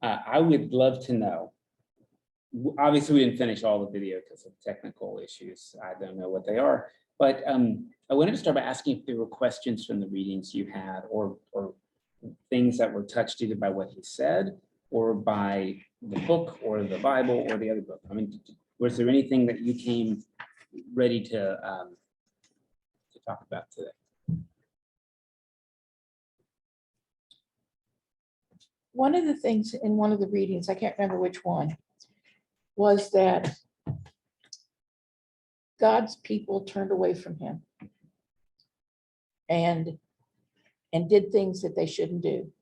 I would love to know. Obviously, we didn't finish all the video because of technical issues. I don't know what they are, but I wanted to start by asking if there were questions from the readings you had, or things that were touched either by what he said, or by the book, or the Bible, or the other book. I mean, was there anything that you came ready to talk about today? One of the things in one of the readings, I can't remember which one, was that God's people turned away from him and did things that they shouldn't do.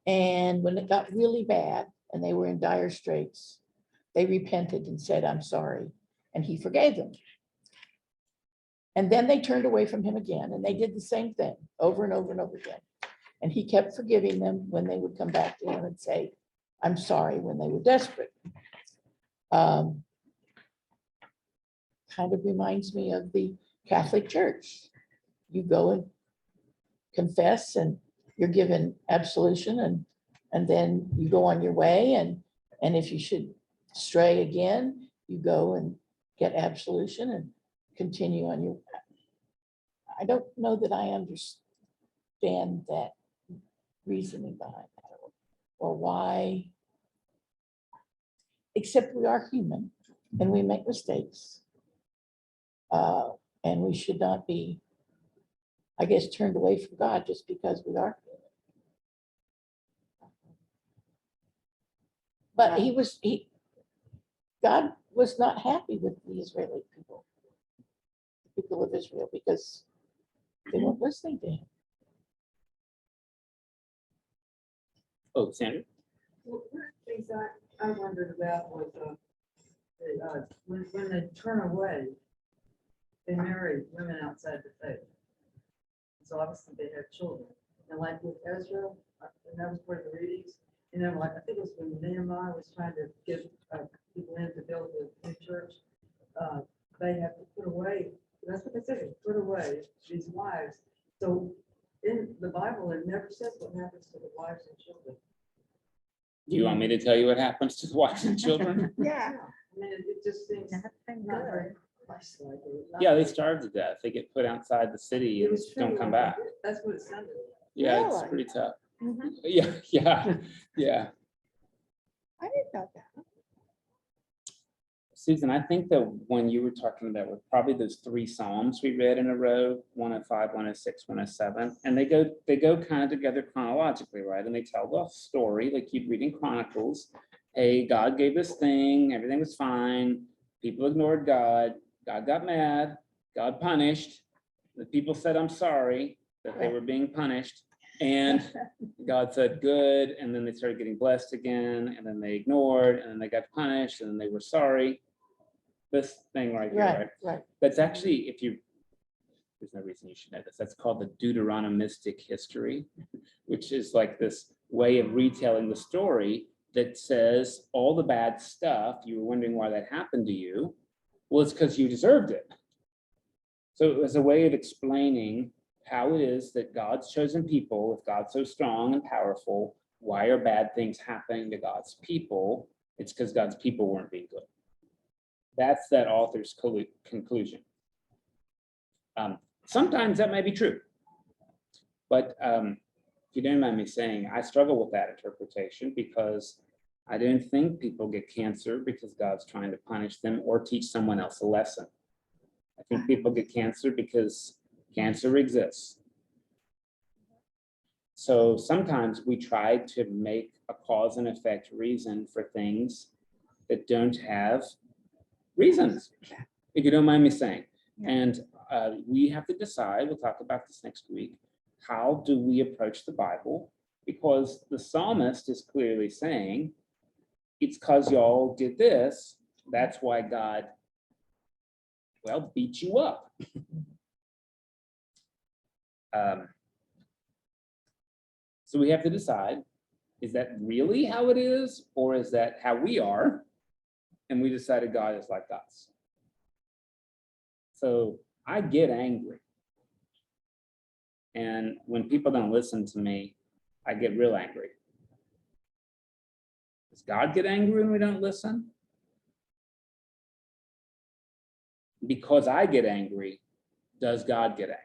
And when it got really bad and they were in dire straits, they repented and said, "I'm sorry," and he forgave them. And then they turned away from him again, and they did the same thing over and over and over again. And he kept forgiving them when they would come back to him and say, "I'm sorry," when they were desperate. Kind of reminds me of the Catholic Church. You go and confess and you're given absolution, and then you go on your way, and if you should stray again, you go and get absolution and continue on your. I don't know that I understand that reasoning behind that, or why, except we are human and we make mistakes, and we should not be, I guess, turned away from God just because we are human. But God was not happy with the Israeli people, the people of Israel, because they weren't listening to him. Oh, Sandra? Well, one of the things I wondered about was when they turn away, they marry women outside the faith. So obviously they have children. And like with Ezra, and that was part of the readings, you know, like I think it was when Nehemiah was trying to get people in to build the new church, they have to put away, that's what they said, put away these wives. So in the Bible, it never says what happens to the wives and children. Do you want me to tell you what happens to wives and children? Yeah. I mean, it just seems not very Christ-like. Yeah, they starve to death. They get put outside the city It and was don't true. come back. That's what it sounded like. Yeah, it's Really? pretty tough. Mhm. Yeah. I didn't know that. Susan, I think that when you were talking about were probably those 3 Psalms we read in a row, 105, 106, 107, and they go kind of together chronologically, right? And they tell the story like you'd read in Chronicles. Hey, God gave this thing, everything was fine. People ignored God. God got mad. God punished. The people said, "I'm sorry," that they were being punished. And God said, "Good." And then they started getting blessed again. And then they ignored. And then they got punished. And then they were sorry. This thing right here, right? That's actually, there's no reason you should know this. That's called the Deuteronomistic history, which is like this way of retelling the story that says all the bad stuff, you were wondering why that happened to you. Well, it's because you deserved it. So it was a way of explaining how it is that God's chosen people, if God's so strong and powerful, why are bad things happening to God's people? It's because God's people weren't being good. That's that author's conclusion. Sometimes that may be true, but if you don't mind me saying, I struggle with that interpretation because I don't think people get cancer because God's trying to punish them or teach someone else a lesson. I think people get cancer because cancer exists. So sometimes we try to make a cause and effect reason for things that don't have reasons, if you don't mind me saying. And we have to decide, we'll talk about this next week, how do we approach the Bible? Because the psalmist is clearly saying, it's because y'all did this, that's why God, well, beat you up. So we have to decide, is that really how it is? Or is that how we are? And we decided God is like us. So I get angry. And when people don't listen to me, I get real angry. Does God get angry when we don't listen? Because I get angry, does God get angry?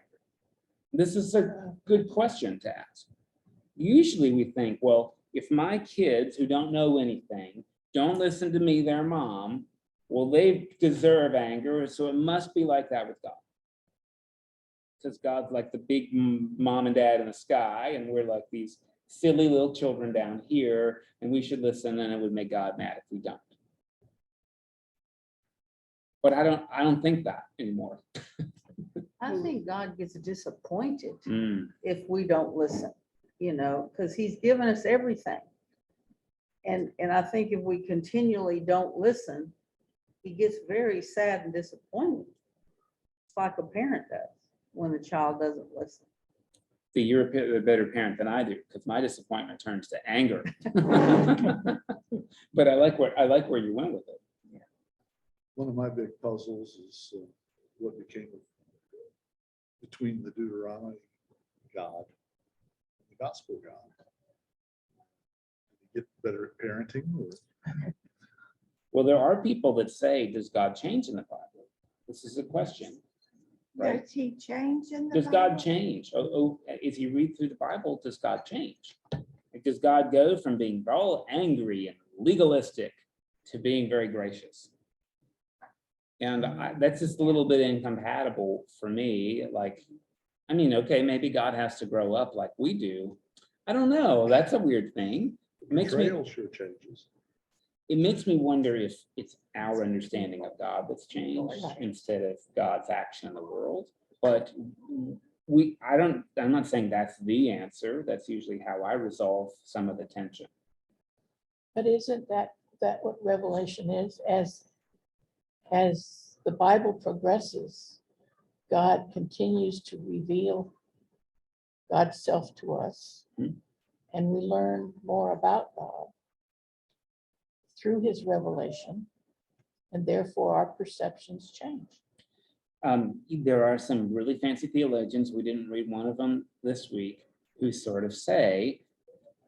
This is a good question to ask. Usually we think, well, if my kids who don't know anything don't listen to me, their mom, well, they deserve anger, so it must be like that with God. Because God's like the big mom and dad in the sky, and we're like these silly little children down here, and we should listen, and it would make God mad if we don't. But I don't think that anymore. I think God gets disappointed Mm. if we don't listen, because he's given us everything. And I think if we continually don't listen, he gets very sad and disappointed. It's like a parent does when the child doesn't listen. See, you're a better parent than I do, because my disappointment turns to anger. But I like where you went with it. One of my big puzzles is what became of between the Deuteronomy God and the gospel God. Get better at parenting, or Well, there are people that say, does God change in the Bible? This is a question, right? Does he change in the Does God Bible? change? If you read through the Bible, does God change? Like, does God go from being all angry and legalistic to being very gracious? And that's just a little bit incompatible for me. Like, I mean, okay, maybe God has to grow up like we do. I don't know. That's a weird thing. betrayal sure changes. It makes me wonder if it's our understanding of God that's changed instead of God's action in the world. But I'm not saying that's the answer. That's usually how I resolve some of the tension. But isn't that what Revelation is? As the Bible progresses, God continues to reveal God's self to us. Hmm. And we learn more about God through his revelation, and therefore our perceptions change. There are some really fancy theologians, we didn't read one of them this week, who sort of say,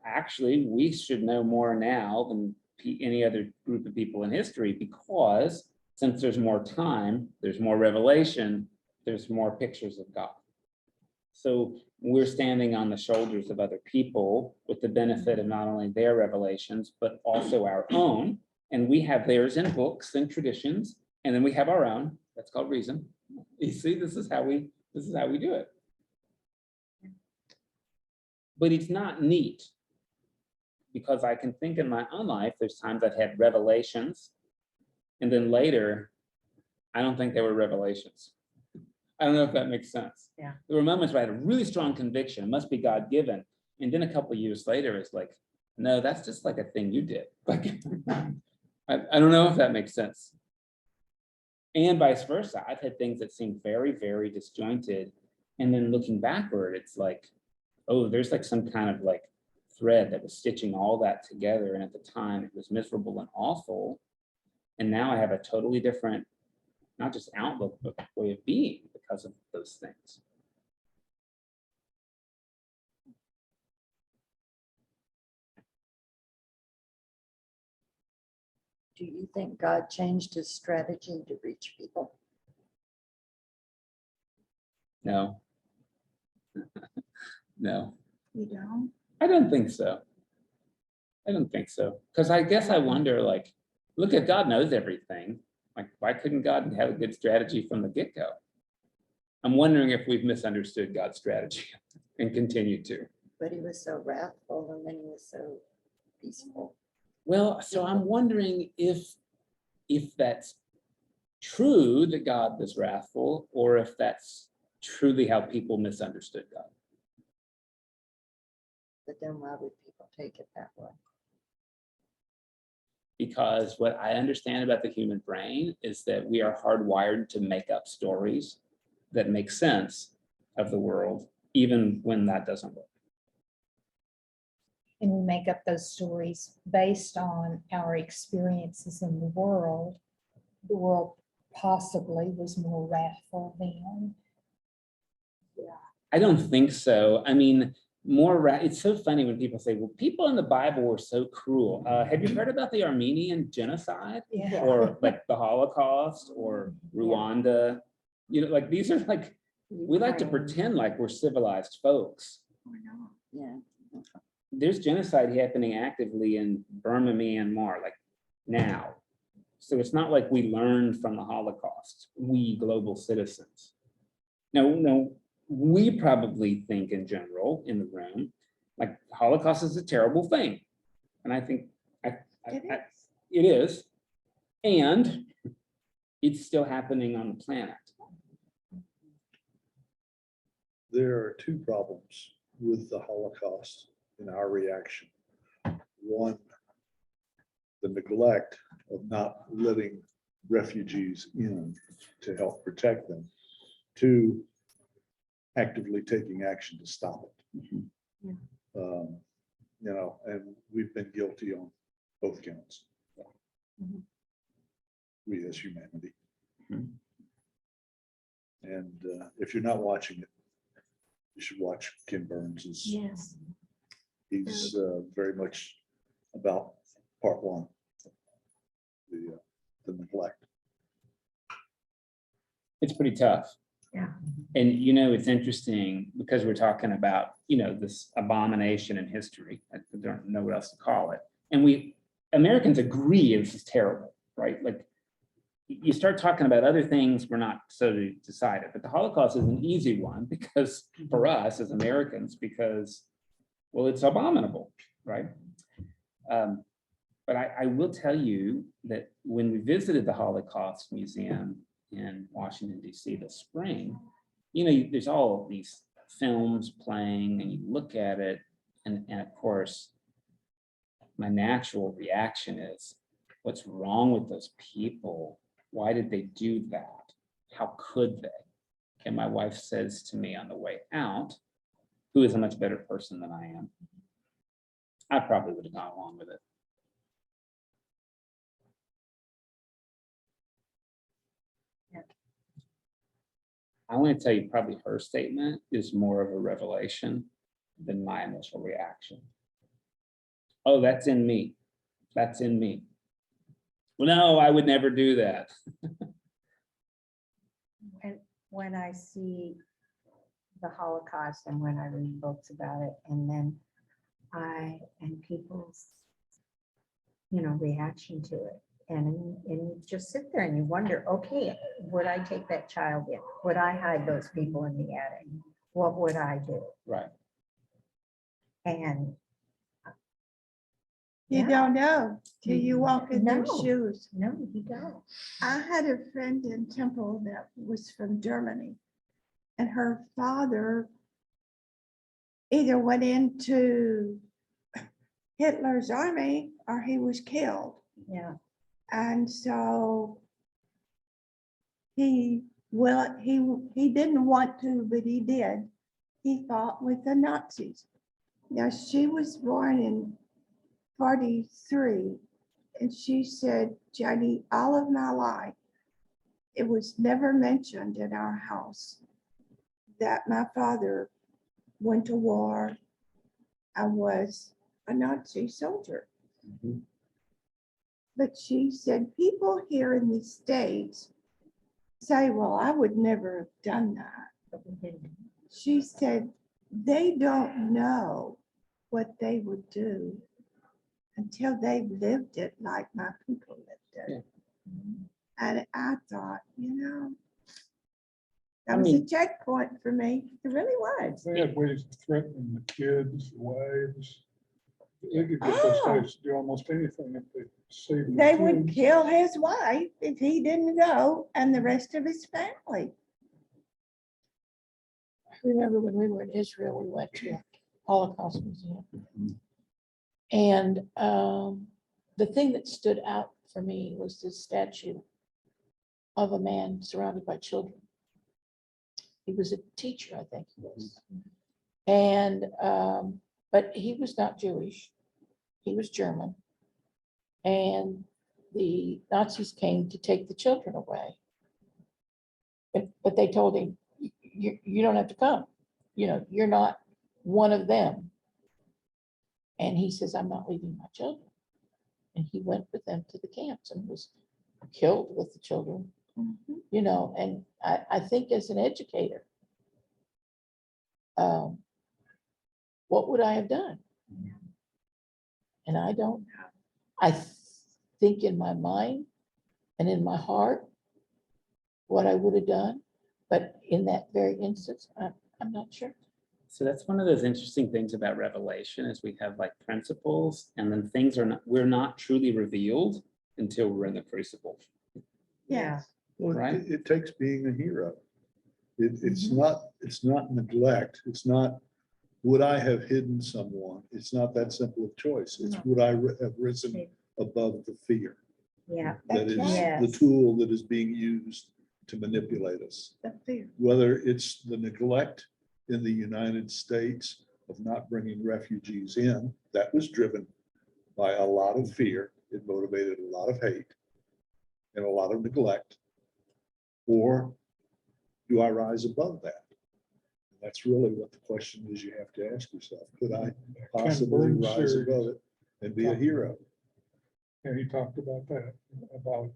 actually, we should know more now than any other group of people in history, because since there's more time, there's more revelation, there's more pictures of God. So we're standing on the shoulders of other people with the benefit of not only their revelations, but also our own. And we have theirs in books and traditions, and then we have our own. That's called reason. You see, this is how we do it. But it's not neat, because I can think in my own life, there's times I've had revelations, and then later, I don't think they were revelations. I don't know if that makes sense. Yeah. There were moments where I had a really strong conviction, it must be God-given. And then a couple of years later, it's like, no, that's just like a thing you did. Like, I don't know if that makes sense. And vice versa. I've had things that seem very, very disjointed. And then looking backward, it's like, oh, there's like some kind of like thread that was stitching all that together. And at the time, it was miserable and awful. And now I have a totally different, not just outlook, but way of being because of those things. Do you think God changed his strategy to reach people? No. No, You don't? I don't think so. I don't think so. Because I guess I wonder, like, look at God knows everything. Like, why couldn't God have a good strategy from the get-go? I'm wondering if we've misunderstood God's strategy and continue to. But he was so wrathful and then he was so peaceful. Well, so I'm wondering if that's true that God was wrathful, or if that's truly how people misunderstood God. But then why would people take it that way? Because what I understand about the human brain is that we are hardwired to make up stories that make sense of the world, even when that doesn't work. And we make up those stories based on our experiences in the world. The world possibly was more wrathful then. I don't think so. I mean, It's so funny when people say, well, people in the Bible were so cruel. Have you heard about the Armenian genocide? Yeah. Or like the Holocaust or Rwanda? You know, like these are like, we like to Ukraine. pretend like we're civilized folks. Yeah. There's genocide happening actively in Burma, Myanmar, like now. So it's not like we learned from the Holocaust, we global citizens. No, we probably think in general in the room, like Holocaust is a terrible thing. And I think it is. And it's still happening on the planet. There are two problems with the Holocaust in our reaction. One, the neglect of not letting refugees in to help protect them. Two, actively taking action to stop it. Yeah. You know, and we've been guilty on both counts. Mhm. We as humanity. Mhm. And if you're not watching it, you should watch Ken Burns's. Yes. He's very much about part one, the neglect. It's pretty tough. Yeah. And you know, it's interesting because we're talking about, you know, this abomination in history. I don't know what else to call it. And we Americans agree this is terrible, right? Like you start talking about other things, we're not so decided, but the Holocaust is an easy one because for us as Americans, because, well, it's abominable, right? But I will tell you that when we visited the Holocaust Museum in Washington, D.C. this spring, you know, there's all of these films playing and you look at it and of course, my natural reaction is, what's wrong with those people? Why did they do that? How could they? And my wife says to me on the way out, who is a much better person than I am, I probably would have gone along with it. I want to tell you, probably her statement is more of a revelation than my initial reaction. Oh, that's in me. That's in me. Well, no, I would never do that. And when I see the Holocaust and when I read books about it, and then people's, you know, reaction to it. And you just sit there and you wonder, okay, would I take that child in? Would I hide those people in the attic? What would I do? Right. And You yeah. don't know till you walk in their No. shoes. No, you don't. I had a friend in Temple that was from Germany, and her father either went into Hitler's army or he was killed. Yeah. And so he didn't want to, but he did. He fought with the Nazis. Now, she was born in 43, and she said, Jenny, all of my life, it was never mentioned in our house that my father went to war and was a Nazi soldier. Mhm. But she said, people here in the States say, well, I would never have done that. But we didn't. She said, they don't know what they would do until they've lived it like my people lived it. And I thought, that was a checkpoint for me. It really was. They had ways of threatening the kids, the wives. They could get those Oh. guys to do almost anything if they saved. They the would kids. kill his wife if he didn't go and the rest of his family. I remember when we were in Israel, we went to a Holocaust museum. And the thing that stood out for me was this statue of a man surrounded by children. He was a teacher, I think he was. And, but he was not Jewish. He was German. And the Nazis came to take the children away. But they told him, you don't have to come. You're not one of them. And he says, I'm not leaving my children. And he went with them to the camps and was killed with the children, you know, and I think as an educator, what would I have done? And I don't, I think in my mind and in my heart, what I would have done, but in that very instance, I'm not sure. So that's one of those interesting things about Revelation is we have like principles and then things are not, we're not truly revealed until we're in the crucible. Yes. Well, Right. it takes being a hero. It's not neglect. It's not, would I have hidden someone? It's not that simple of choice. It's would I have risen above the fear? Yeah. That is right. the Yes. tool that is being used to manipulate us. The fear. Whether it's the neglect in the United States of not bringing refugees in, that was driven by a lot of fear. It motivated a lot of hate and a lot of neglect. Or do I rise above that? That's really what the question is you have to ask yourself. Could I possibly Burns rise series. above it and be a hero? And he talked about that, about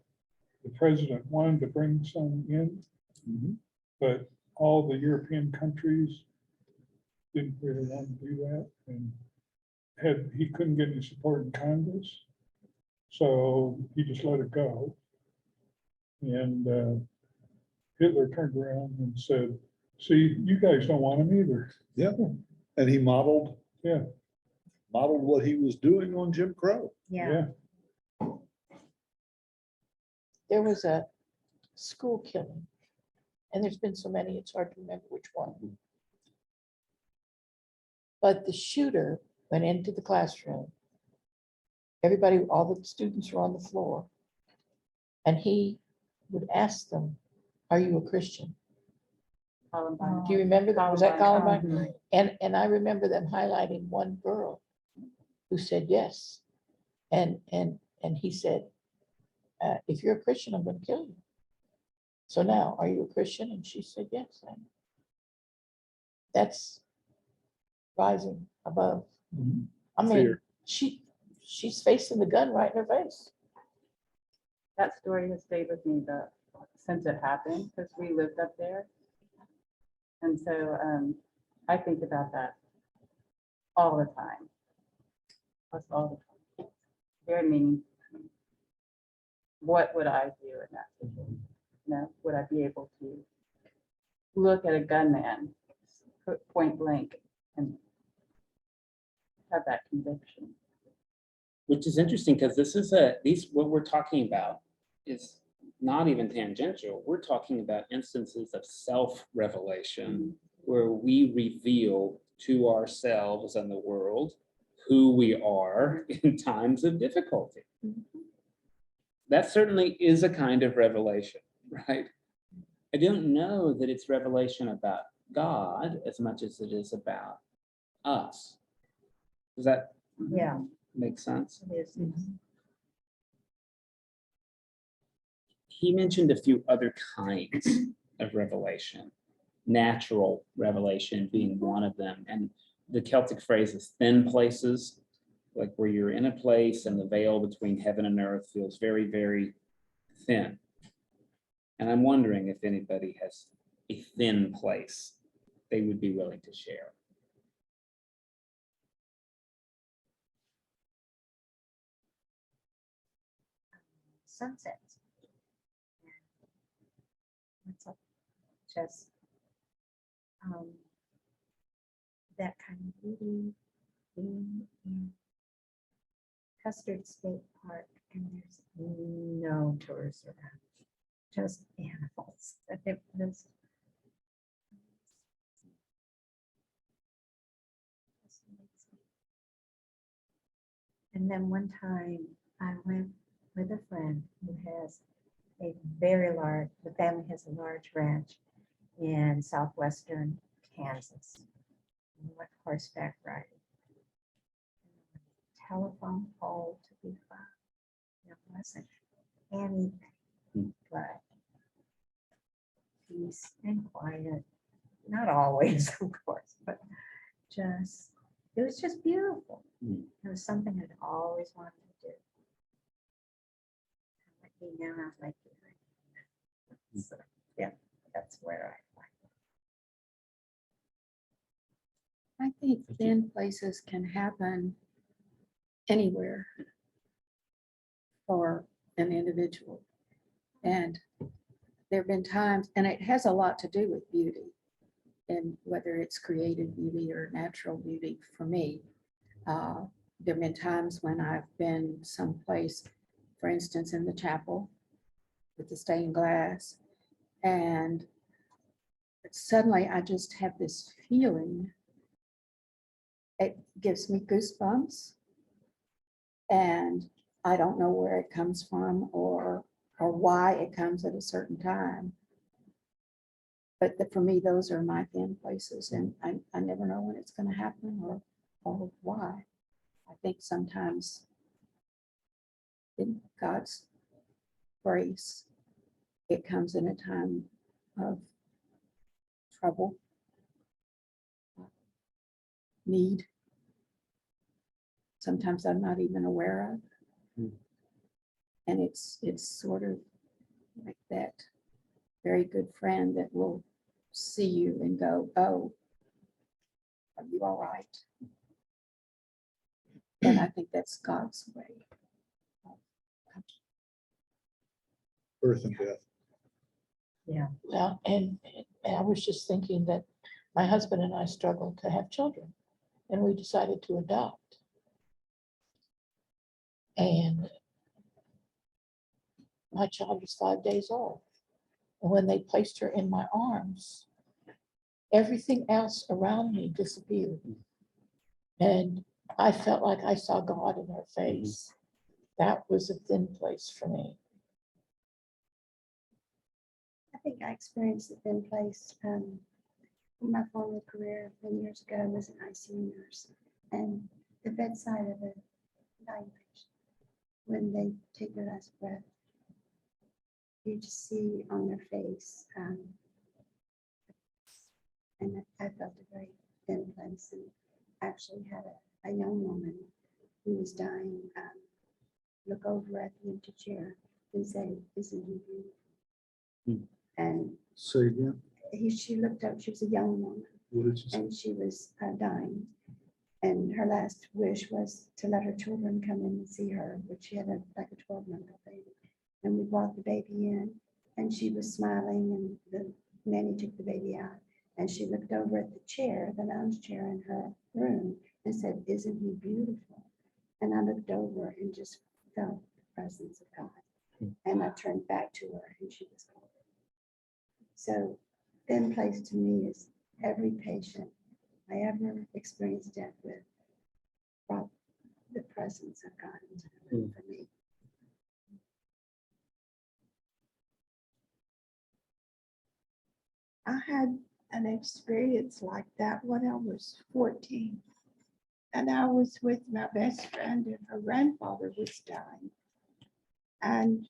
the president wanted to bring some in, Mhm. but all the European countries didn't really want to do that. And he couldn't get any support in Congress. So he just let it go. And Hitler turned around and said, see, you guys don't want him either. Yeah, and he modeled Yeah, what he was doing on Jim Crow. Yeah. yeah. There was a school killing, and there's been so many, it's hard to remember which one. But the shooter went into the classroom. Everybody, all the students were on the floor. And he would ask them, are you a Christian? Do you remember that? Was that Columbine? And I remember them highlighting one girl who said yes. And he said, if you're a Christian, I'm going to kill you. So now, are you a Christian? And she said, yes. And that's rising above. I mean, Fear. she's facing the gun right in her face. That story has stayed with me since it happened, because we lived up there. And so I think about that all the time. That's all the time. Very meaningful. What would I do in that situation? You know, would I be able to look at a gunman point blank and have that conviction? Which is interesting because what we're talking about is not even tangential. We're talking about instances of self-revelation where we reveal to ourselves and the world who we are in times of difficulty. That certainly is a kind of revelation, right? I don't know that it's revelation about God as much as it is about us. Does that Yeah. make sense? It is. He mentioned a few other kinds of revelation, natural revelation being one of them. And the Celtic phrase is thin places, like where you're in a place and the veil between heaven and earth feels very, very thin. And I'm wondering if anybody has a thin place they would be willing to share. Sunsets. What's up? Just that kind of beauty, being in Custard State Park, and there's no tourists around, just animals. It was And then one time I went with a friend who has a very large, the family has a large ranch in southwestern Kansas. We went horseback riding. Telephone pole to be found. It wasn't anything but peace and quiet. Not always, of course, but it was just beautiful. Mm. It was something I'd always wanted to do. Like being down out like. So, yeah, that's where I like it. I think thin places can happen anywhere for an individual. And there've been times, and it has a lot to do with beauty, and whether it's creative beauty or natural beauty for me. There've been times when I've been someplace, for instance, in the chapel with the stained glass, and suddenly I just have this feeling. It gives me goosebumps, and I don't know where it comes from or why it comes at a certain time. But for me, those are my thin places, and I never know when it's going to happen or why. I think sometimes in God's grace, it comes in a time of trouble, need. Sometimes I'm not even aware of. Hmm. And it's sort of like that very good friend that will see you and go, oh, are you all right? And I think that's God's way. Birth and death. Well, and I was just thinking that my husband and I struggled to have children, and we decided to adopt. And my child was 5 days old. And when they placed her in my arms, everything else around me disappeared. And I felt like I saw God in her face. That was a thin place for me. I think I experienced a thin place in my former career 10 years ago. I was an ICU nurse, and the bedside of a dying patient, when they take their last breath, you just see on their face, and I felt a very thin place, and actually had a young woman who was dying look over at the empty chair and say, "Isn't he beautiful?" Hmm. And Say again, she looked up, she was a young woman, what did you say? and she was dying. And her last wish was to let her children come in and see her, but she had like a 12-month-old baby. And we brought the baby in, and she was smiling, and the nanny took the baby out, and she looked over at the chair, the lounge chair in her room, and said, "Isn't he beautiful?" And I looked over and just felt the presence of God. And I turned back to her, and she was gone. So thin place to me is every patient I ever experienced death with brought the presence of God into the room for me. I had an experience like that when I was 14. And I was with my best friend, and her grandfather was dying. And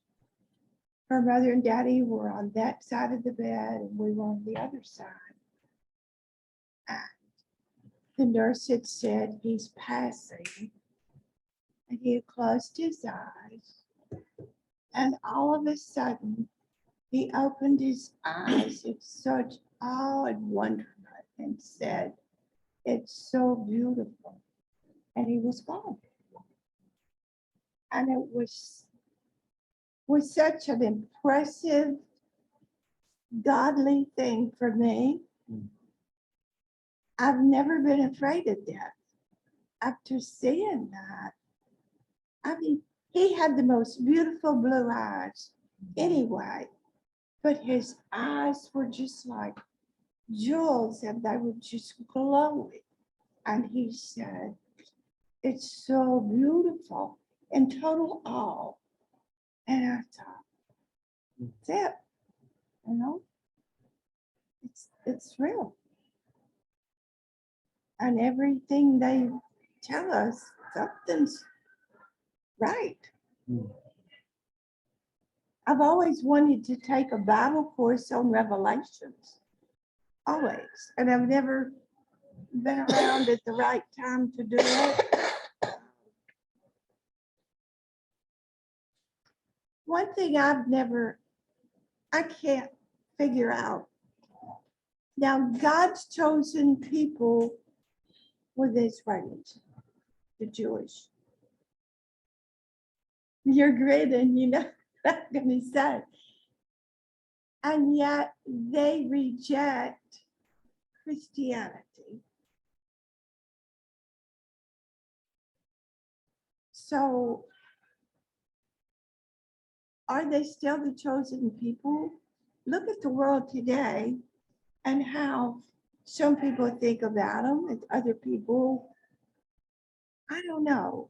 her mother and daddy were on that side of the bed, and we were on the other side. And the nurse had said, "He's passing." And he had closed his eyes. And all of a sudden, he opened his eyes in such awe and wonderment and said, "It's so beautiful." And he was gone. And it was such an impressive, godly thing for me. I've never been afraid of death. After seeing that, I mean, he had the most beautiful blue eyes anyway, but his eyes were just like jewels, and they were just glowing. And he said, "It's so beautiful," in total awe. And I thought, that's it, you know, it's real. And everything they tell us, something's right. I've always wanted to take a Bible course on Revelations, always, and I've never been around at the right time to do it. One thing I can't figure out. Now, God's chosen people were the Israelis, the Jewish. You're grinning, you know what I'm gonna say. And yet they reject Christianity. So are they still the chosen people? Look at the world today and how some people think about them and other people, I don't know.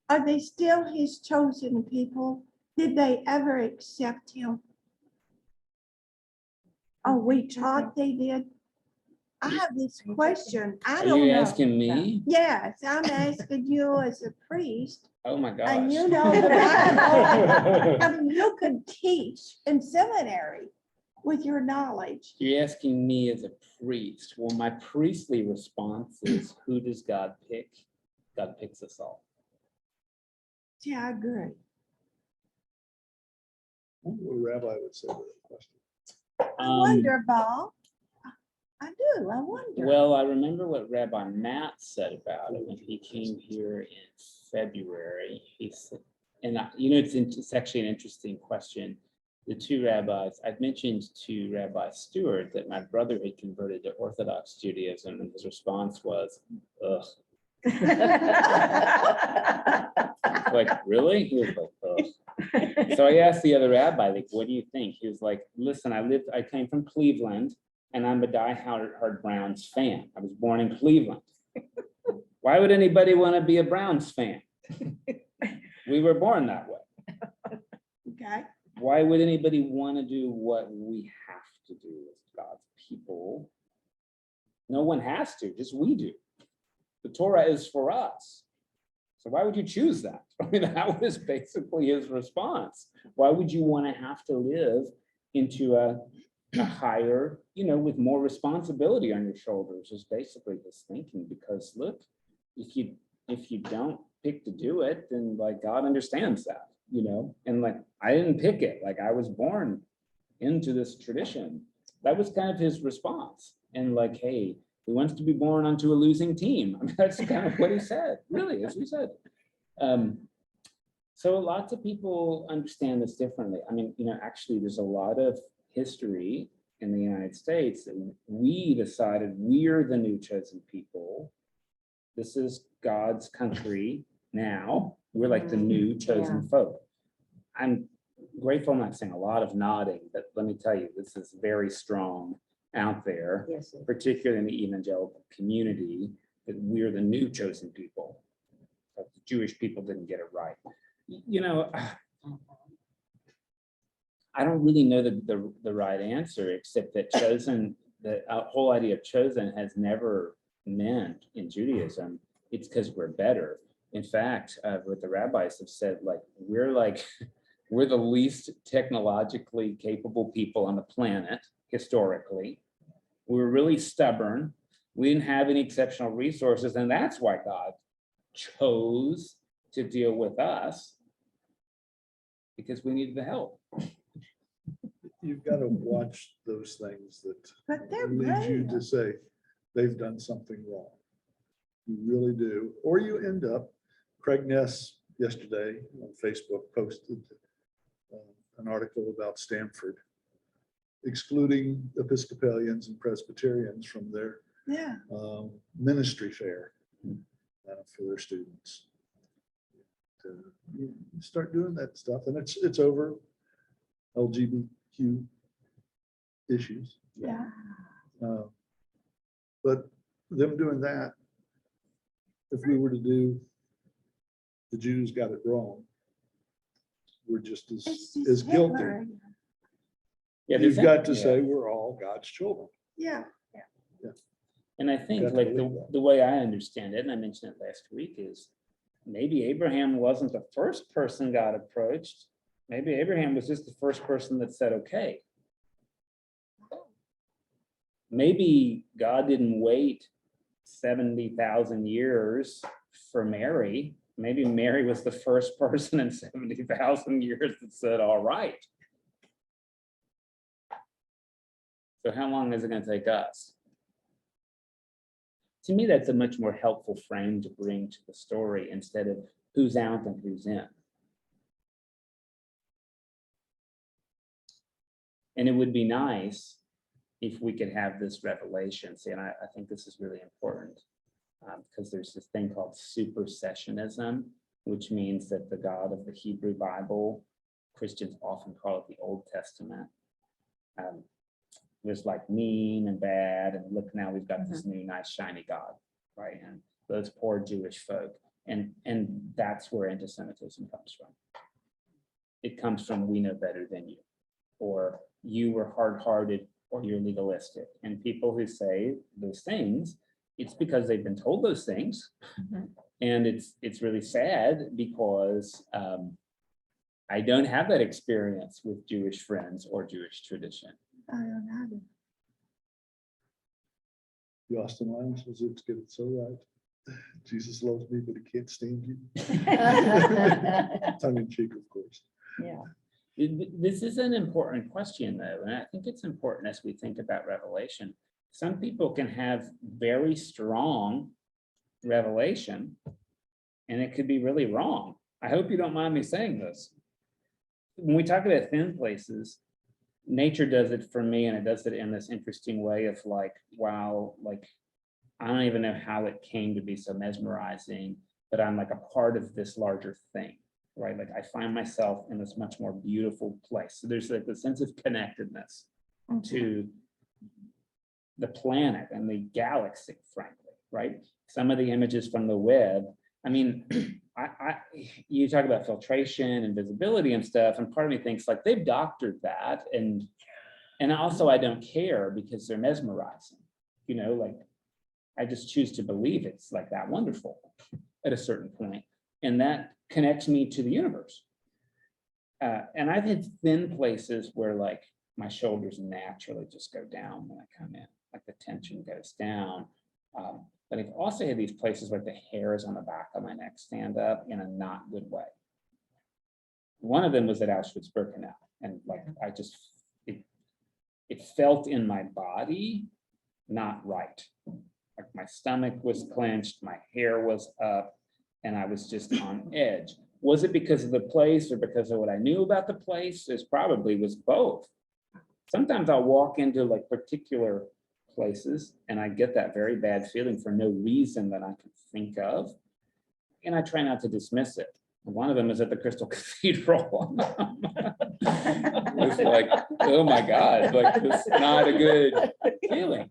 Are they still his chosen people? Did they ever accept him? Oh, we taught they did. I have this question. I Are don't you know. asking me? Yes, I'm asking you as a priest, Oh, my gosh. and you know the Bible. I mean, you could teach in seminary with your knowledge. You're asking me as a priest. Well, my priestly response is, who does God pick? God picks us all. Yeah, I agree. I wonder what a rabbi would say to that question. I wonder, Bob. I do, I wonder. Well, I remember what Rabbi Matt said about it when he came here in February. He said, and it's actually an interesting question. The two rabbis, I've mentioned to Rabbi Stewart that my brother had converted to Orthodox Judaism, and his response was, ugh. Like, really? He was like, ugh. So I asked the other rabbi, like, what do you think? He was like, listen, I came from Cleveland, and I'm a diehard Browns fan. I was born in Cleveland. Why would anybody want to be a Browns fan? We were born that way. Okay. Why would anybody want to do what we have to do as God's people? No one has to, just we do. The Torah is for us. So why would you choose that? I mean, that was basically his response. Why would you want to have to live into a higher, with more responsibility on your shoulders is basically his thinking. Because look, if you don't pick to do it, then like God understands that, and like I didn't pick it, like I was born into this tradition. That was kind of his response. And like, hey, he wants to be born onto a losing team. I mean, that's kind of what he said, really, as we said. So lots of people understand this differently. I mean, actually there's a lot of history in the United States that we decided we're the new chosen people. This is God's country now. We're like the new chosen folk. I'm grateful, I'm not saying a lot of nodding, but let me tell you, this is very strong out there, Yes. particularly in the evangelical community, that we're the new chosen people. But the Jewish people didn't get it right. I don't really know the right answer, except that chosen, the whole idea of chosen has never meant in Judaism, it's because we're better. In fact, what the rabbis have said, we're the least technologically capable people on the planet, historically. We were really stubborn. We didn't have any exceptional resources, and that's why God chose to deal with us, because we needed the help. You've got to watch those things But they're that lead you brave. to say they've done something wrong. You really do. Or you end up, Craig Ness yesterday on Facebook posted an article about Stanford excluding Episcopalians and Presbyterians from their Yeah. ministry fair for their students. You start doing that stuff, and it's over LGBTQ issues. Yeah. But them doing that, if we were to do the Jews got it wrong, we're just It's as just guilty. Hitler. Yeah, You've got to say we're all God's children. Yeah. And I think Got to like believe that. the way I understand it, and I mentioned it last week, is maybe Abraham wasn't the first person God approached, Maybe Abraham was just the first person that said, okay. Maybe God didn't wait 70,000 years for Mary. Maybe Mary was the first person in 70,000 years that said, all right. So how long is it going to take us? To me, that's a much more helpful frame to bring to the story instead of who's out and who's in. And it would be nice if we could have this revelation. See, and I think this is really important because there's this thing called supersessionism, which means that the God of the Hebrew Bible, Christians often call it the Old Testament, was like mean and bad. And look, now we've got this new, nice, shiny God, right? And those poor Jewish folk. And that's where anti-Semitism comes from. It comes from, we know better than you, or you were hard-hearted, or you're legalistic. And people who say those things, it's because they've been told those things. And it's really sad because I don't have that experience with Jewish friends or Jewish tradition. I don't know. The Austin Lines was it get it so right. Jesus loves me, but he can't stand you. Tongue in cheek, of course. Yeah. This is an important question, though, and I think it's important as we think about revelation. Some people can have very strong revelation, and it could be really wrong. I hope you don't mind me saying this. When we talk about thin places, nature does it for me, and it does it in this interesting way of like, wow, like, I don't even know how it came to be so mesmerizing, but I'm like a part of this larger thing. Right, like I find myself in this much more beautiful place. So there's like the sense of connectedness to the planet and the galaxy, frankly, right? Some of the images from the web, I mean, you talk about filtration and visibility and stuff, and part of me thinks like they've doctored that, and also I don't care because they're mesmerizing, you know, like I just choose to believe it's like that wonderful at a certain point, and that connects me to the universe. And I've had thin places where like my shoulders naturally just go down when I come in, like the tension goes down. But I've also had these places where the hairs on the back of my neck stand up in a not good way. One of them was at Auschwitz-Birkenau, and like I just, it felt in my body not right. Like my stomach was clenched, my hair was up, and I was just on edge. Was it because of the place or because of what I knew about the place? It probably was both. Sometimes I'll walk into like particular places and I get that very bad feeling for no reason that I can think of. And I try not to dismiss it. One of them is at the Crystal Cathedral. It was like, oh my God, like this is not a good feeling.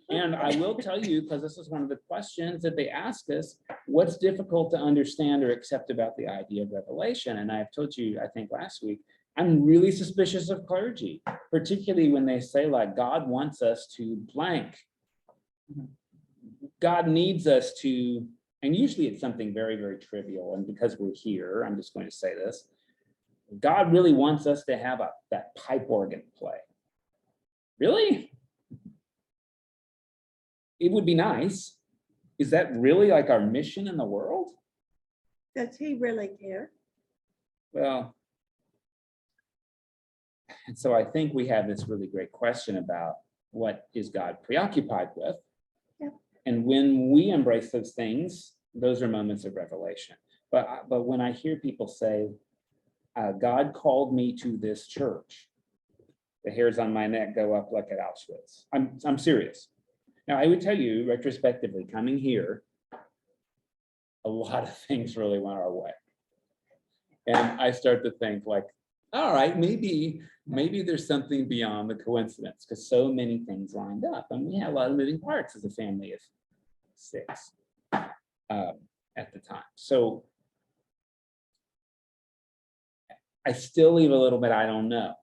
And I will tell you, because this is one of the questions that they ask us, what's difficult to understand or accept about the idea of revelation? And I've told you, I think last week, I'm really suspicious of clergy, particularly when they say like, God wants us to blank. God needs us to, and usually it's something very, very trivial. And because we're here, I'm just going to say this. God really wants us to have that pipe organ play. Really? It would be nice. Is that really like our mission in the world? Does he really care? Well, and so I think we have this really great question about what is God preoccupied with? Yep. And when we embrace those things, those are moments of revelation. But when I hear people say, God called me to this church, the hairs on my neck go up like at Auschwitz. I'm serious. Now, I would tell you, retrospectively, coming here, a lot of things really went our way. And I start to think like, all right, maybe there's something beyond the coincidence, because so many things lined up. And we had a lot of moving parts as a family of 6 at the time. So I still leave a little bit, I don't know.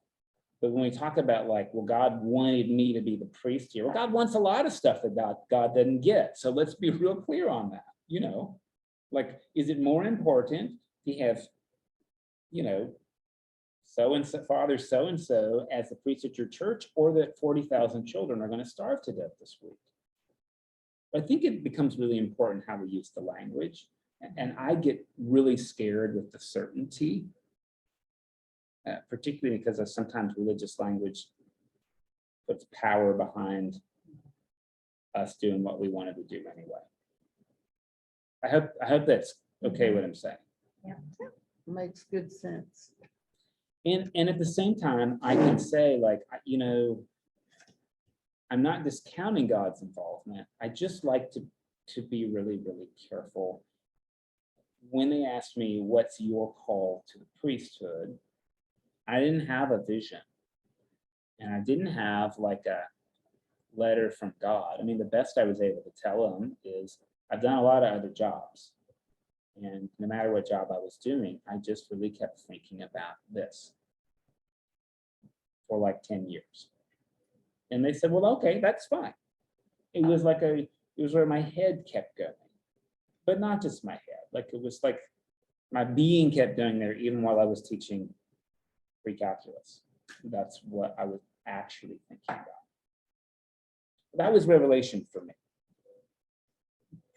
But when we talk about like, well, God wanted me to be the priest here. Well, God wants a lot of stuff that God doesn't get. So let's be real clear on that. You know, like, is it more important to have, you know, so and so, Father so and so as the priest at your church, or that 40,000 children are going to starve to death this week. I think it becomes really important how we use the language. And I get really scared with the certainty, particularly because of sometimes religious language puts power behind us doing what we wanted to do anyway. I hope that's okay what I'm saying. Makes good sense. And at the same time, I can say, like, I'm not discounting God's involvement. I just like to be really, really careful. When they asked me, what's your call to the priesthood? I didn't have a vision. And I didn't have like a letter from God. I mean, the best I was able to tell them is I've done a lot of other jobs. And no matter what job I was doing, I just really kept thinking about this for like 10 years. And they said, well, okay, that's fine. It was where my head kept going, but not just my head. Like, it was like my being kept going there even while I was teaching pre-calculus. That's what I was actually thinking about. That was revelation for me.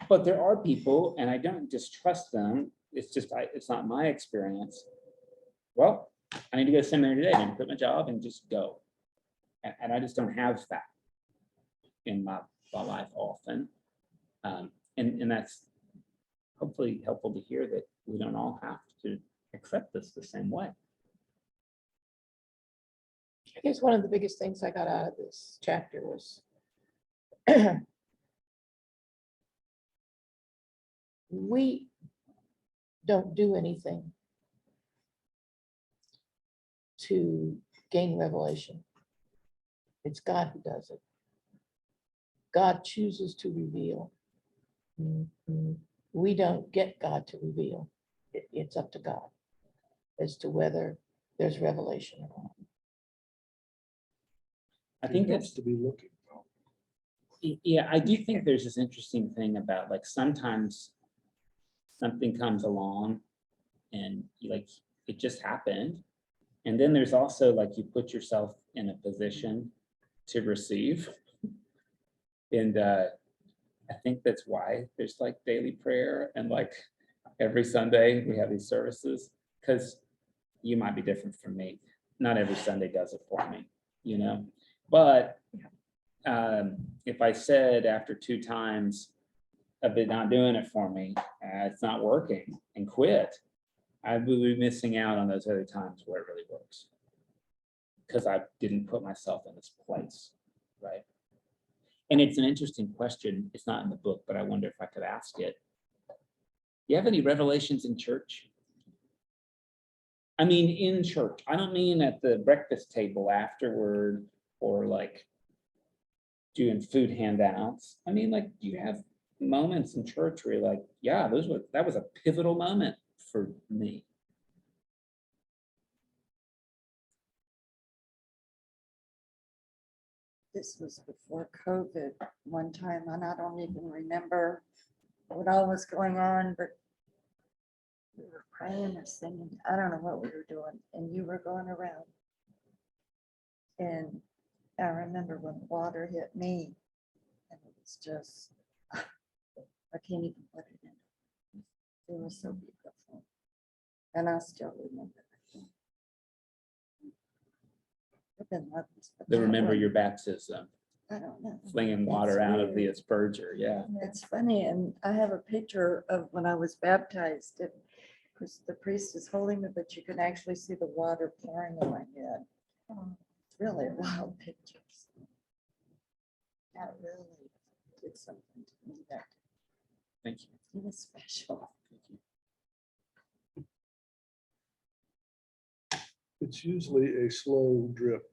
But there are people, and I don't distrust them. It's just, it's not my experience. Well, I need to go to seminary today and quit my job and just go. And I just don't have that in my life often. And that's hopefully helpful to hear, that we don't all have to accept this the same way. I guess one of the biggest things I got out of this chapter was we don't do anything to gain revelation. It's God who does it. God chooses to reveal. We don't get God to reveal. It's up to God as to whether there's revelation or not. I think He wants that's, to be looking. yeah, I do think there's this interesting thing about, like, sometimes something comes along and like it just happened. And then there's also, like, you put yourself in a position to receive. And I think that's why there's like daily prayer, and like every Sunday we have these services, because you might be different from me. Not every Sunday does it for me, But if I said after 2 times of it not doing it for me, it's not working, and quit, I would be missing out on those other times where it really works, because I didn't put myself in this place, right? And it's an interesting question. It's not in the book, but I wonder if I could ask it. Do you have any revelations in church? I mean, in church. I don't mean at the breakfast table afterward, or like doing food handouts. I mean, like, do you have moments in church where you're like, yeah, that was a pivotal moment for me? This was before COVID one time, and I don't even remember what all was going on, but we were praying or singing. I don't know what we were doing, and you were going around. And I remember when water hit me, and it was just, I can't even put it in. It was so beautiful. And I still remember it. I've been loving this, but To that remember one, your baptism, I don't know. flinging water It's out of the weird. asperger, yeah. It's funny, and I have a picture of when I was baptized. Because the priest is holding me, but you can actually see the water pouring on my head. It's really wild pictures. That really did something to me. That Thank you. it was special. It's usually a slow drip.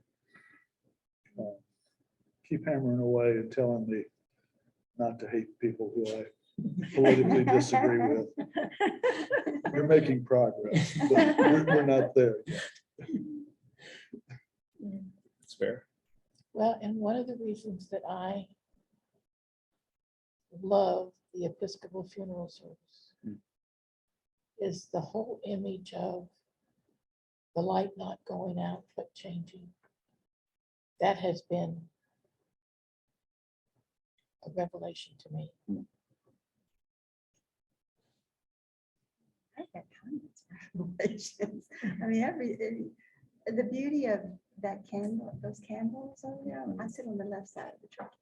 Keep hammering away and telling me not to hate people who I politically disagree with. You're making progress, but we're not there yet. It's fair. Well, and one of the reasons that I love the Episcopal funeral service is the whole image of the light not going out, but changing. That has been a revelation to me. I got tons of revelations. I mean, the beauty of that candle, those candles over there, I sit on the left side of the church.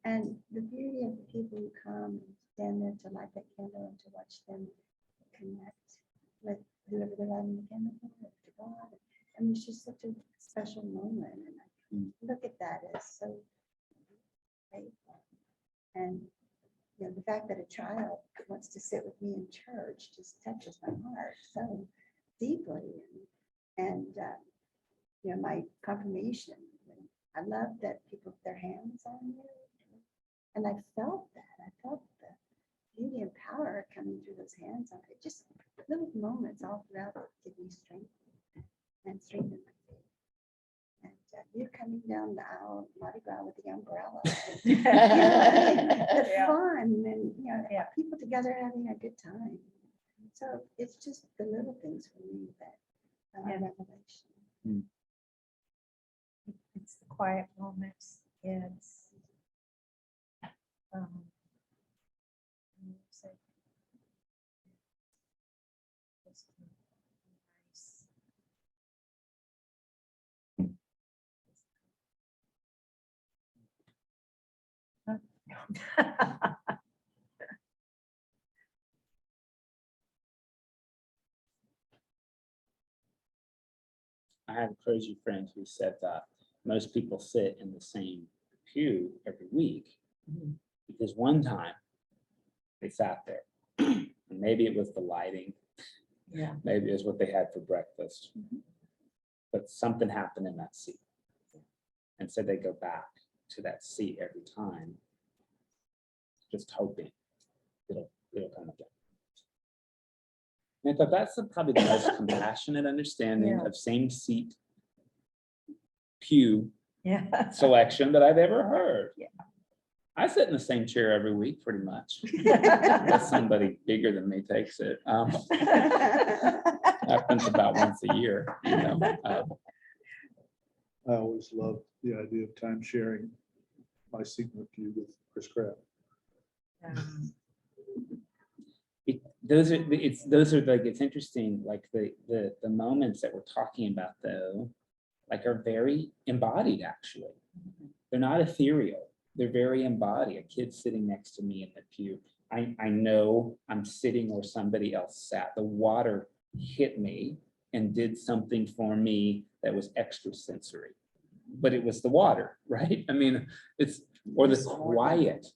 And the beauty of the people who come and stand there to light that candle and to watch them connect with whoever they're lighting the candle for, to God. I mean, it's just such a special moment. And I look at that as so grateful. And you know, the fact that a child wants to sit with me in church just touches my heart so deeply. And you know, my confirmation, I love that people put their hands on you. And I felt that. I felt the beauty and power coming through those hands on it. Just little moments all throughout that give me strength and strengthen my faith. And you're coming down the aisle, Mardi Gras with the umbrella. The fun and, you know, people together having a good time. So it's just the little things for me that revelation. It's the quiet moments. It's music. Just nice. I have a crazy friend who said that most people sit in the same pew every week because one time they sat there and maybe it was the lighting, maybe it was what they had for breakfast, but something happened in that seat. And so they go back to that seat every time, just hoping it'll come again. And I thought that's probably the most compassionate understanding of same seat pew selection that I've ever heard. I sit in the same chair every week, pretty much. Unless somebody bigger than me takes it. Happens about once a year, you know. I always loved the idea of time sharing my seat in the pew with Chris Kraft. Those are like, it's interesting, like the moments that we're talking about though, like are very embodied actually. They're not ethereal. They're very embodied. A kid sitting next to me in the pew. I know I'm sitting where somebody else sat. The water hit me and did something for me that was extrasensory. But it was the water, right? I mean, or the quiet,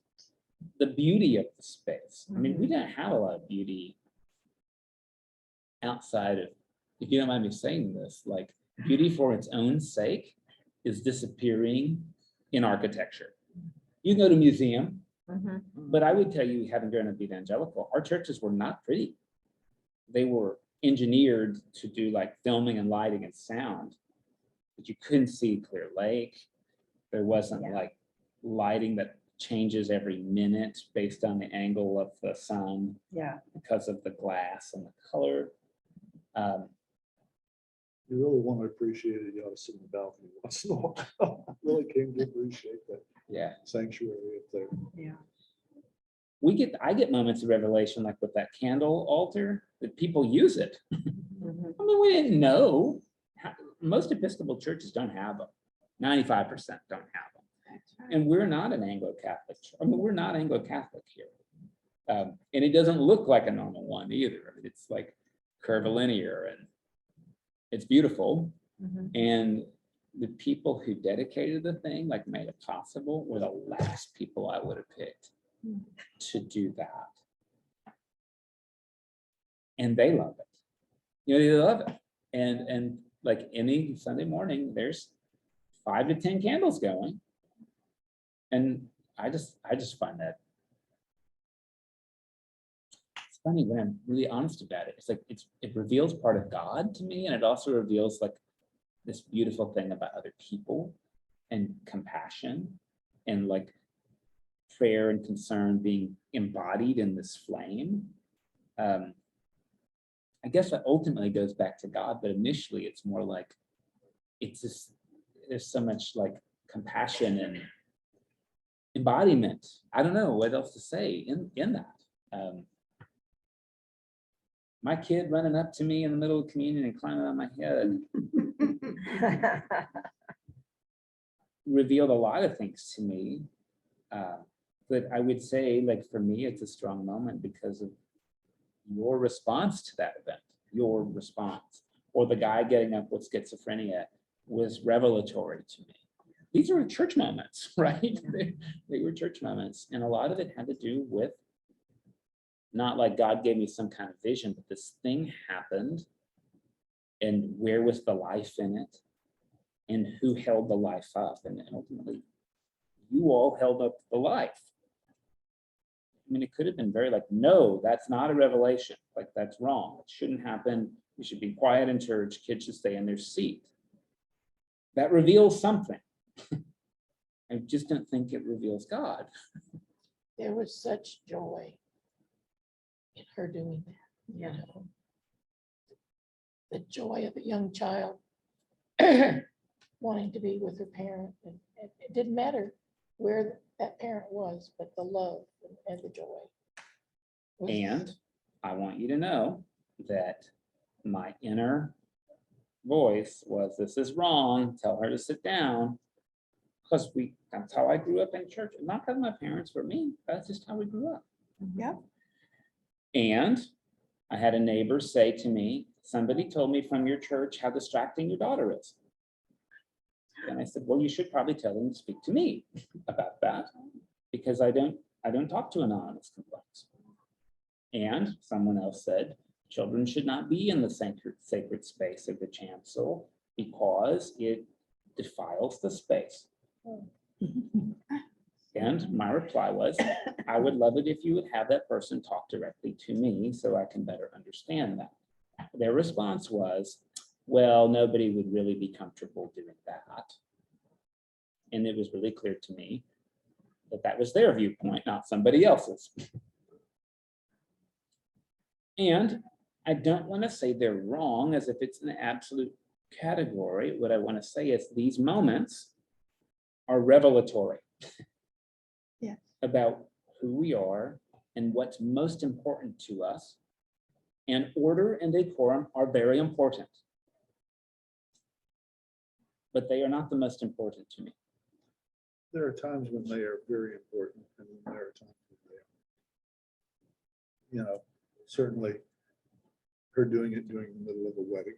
the beauty of the space. I mean, we didn't have a lot of beauty outside of, if you don't mind me saying this, like beauty for its own sake is disappearing in architecture. You go to a museum, but I would tell you, having grown up evangelical, our churches were not pretty. They were engineered to do like filming and lighting and sound, but you couldn't see clear lake. There wasn't like lighting that changes every minute based on the angle of the sun. Because of the glass and the color. You really want to appreciate it, you ought to sit in the balcony once in a while. I really came to appreciate that sanctuary up there. I get moments of revelation, like with that candle altar, that people use it. I mean, we didn't know. Most Episcopal churches don't have them. 95% don't have them. And we're not an Anglo-Catholic. I mean, we're not Anglo-Catholic here. And it doesn't look like a normal one either. I mean, it's like curvilinear and it's beautiful. And the people who dedicated the thing, like made it possible, were the last people I would have picked to do that. And they love it. You know, they love it. And like any Sunday morning, there's 5 to 10 candles going. And I just find that it's funny when I'm really honest about it. It's like it reveals part of God to me, and it also reveals like this beautiful thing about other people and compassion and like prayer and concern being embodied in this flame. I guess that ultimately goes back to God, but initially it's more like, it's just, there's so much like compassion and embodiment. I don't know what else to say in that. My kid running up to me in the middle of communion and climbing on my head revealed a lot of things to me. But I would say, like, for me, it's a strong moment because of your response to that event, your response, or the guy getting up with schizophrenia was revelatory to me. These are church moments, right? They were church moments. And a lot of it had to do with not like God gave me some kind of vision, but this thing happened and where was the life in it and who held the life up. And ultimately, you all held up the life. I mean, it could have been very like, no, that's not a revelation. Like, that's wrong. It shouldn't happen. You should be quiet in church. Kids should stay in their seat. That reveals something. I just don't think it reveals God. There was such joy in her doing that. Yeah. You know? The joy of a young child wanting to be with her parent. And it didn't matter where that parent was, but the love and the joy. was- And I want you to know that my inner voice was, this is wrong, tell her to sit down. Because that's how I grew up in church. Not because my parents were mean, that's just how we grew up. Yep. And I had a neighbor say to me, somebody told me from your church how distracting your daughter is. And I said, well, you should probably tell them to speak to me about that, because I don't talk to anonymous complaints. And someone else said, children should not be in the sacred space of the chancel because it defiles the space. And my reply was, I would love it if you would have that person talk directly to me so I can better understand that. Their response was, well, nobody would really be comfortable doing that. And it was really clear to me that that was their viewpoint, not somebody else's. And I don't want to say they're wrong as if it's an absolute category. What I want to say is these moments are revelatory. Yes. About who we are and what's most important to us. And order and decorum are very important. But they are not the most important to me. There are times when they are very important, and then there are times when they are. Certainly her doing it during the middle of a wedding.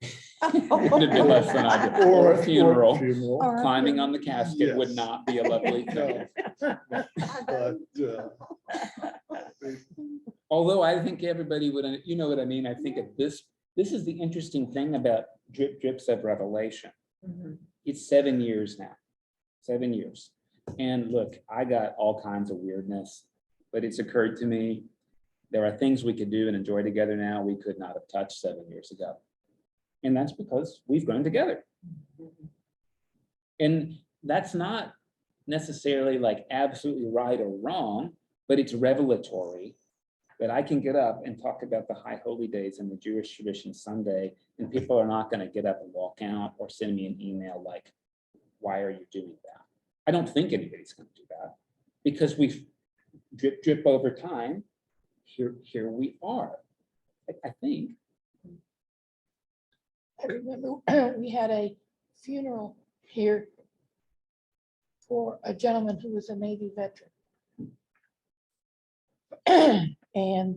It would have been less than I did. Or a funeral. Or a Climbing on the casket would Yes. not be a lovely thing. But Although I think everybody would, you know what I mean? I think of this is the interesting thing about drips of revelation. It's 7 years now, 7 years. And look, I got all kinds of weirdness, but it's occurred to me, there are things we could do and enjoy together now we could not have touched 7 years ago. And that's because we've grown together. And that's not necessarily like absolutely right or wrong, but it's revelatory that I can get up and talk about the high holy days in the Jewish tradition Sunday, and people are not going to get up and walk out or send me an email like, why are you doing that? I don't think anybody's going to do that because we've drip over time. Here we are, I think. I remember we had a funeral here for a gentleman who was a Navy veteran. And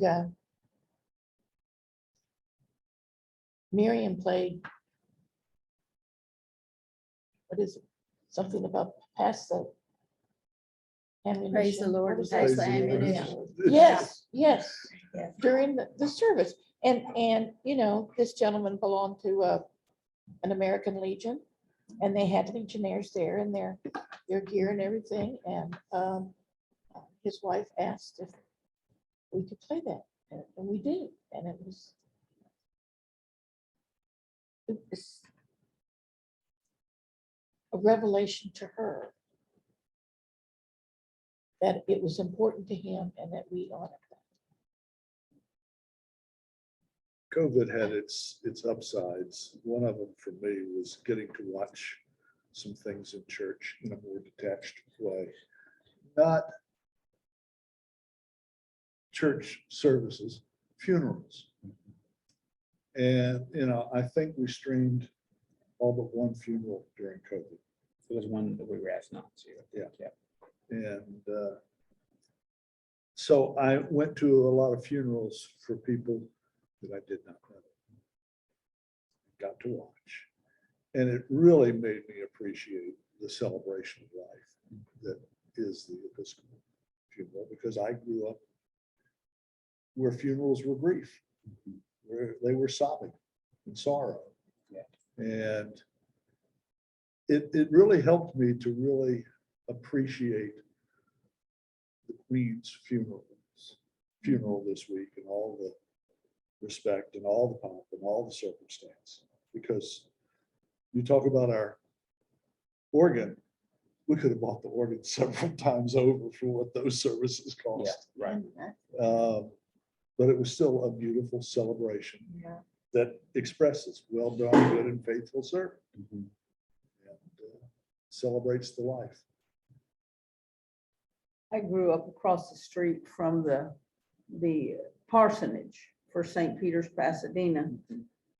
Miriam played, what is it? Something about pass the ammunition. Praise the Lord, What was pass that? the ammunition. Yes, yes, Yes. during the service. And, you know, this gentleman belonged to an American Legion, and they had legionnaires there and their gear and everything. And his wife asked if we could play that, and we did. And it was a revelation to her that it was important to him and that we honored that. COVID had its upsides. One of them for me was getting to watch some things in church in a more detached way. Not church services, funerals. And, I think we streamed all but one funeral during COVID. It was one that we were asked not to. Yeah. And so I went to a lot of funerals for people that I did not know. Got to watch. And it really made me appreciate the celebration of life that is the Episcopal funeral, because I grew up where funerals were grief, where they were sobbing and sorrow. Yeah. And it really helped me to really appreciate the Queen's funeral this week, and all the respect and all the pomp and all the circumstance. Because you talk about our organ, we could have bought the organ several times over for what those services cost. Right. But it was still a beautiful celebration Yeah. that expresses well done, good and faithful servant, Mhm. and celebrates the life. I grew up across the street from the parsonage for St. Peter's, Pasadena.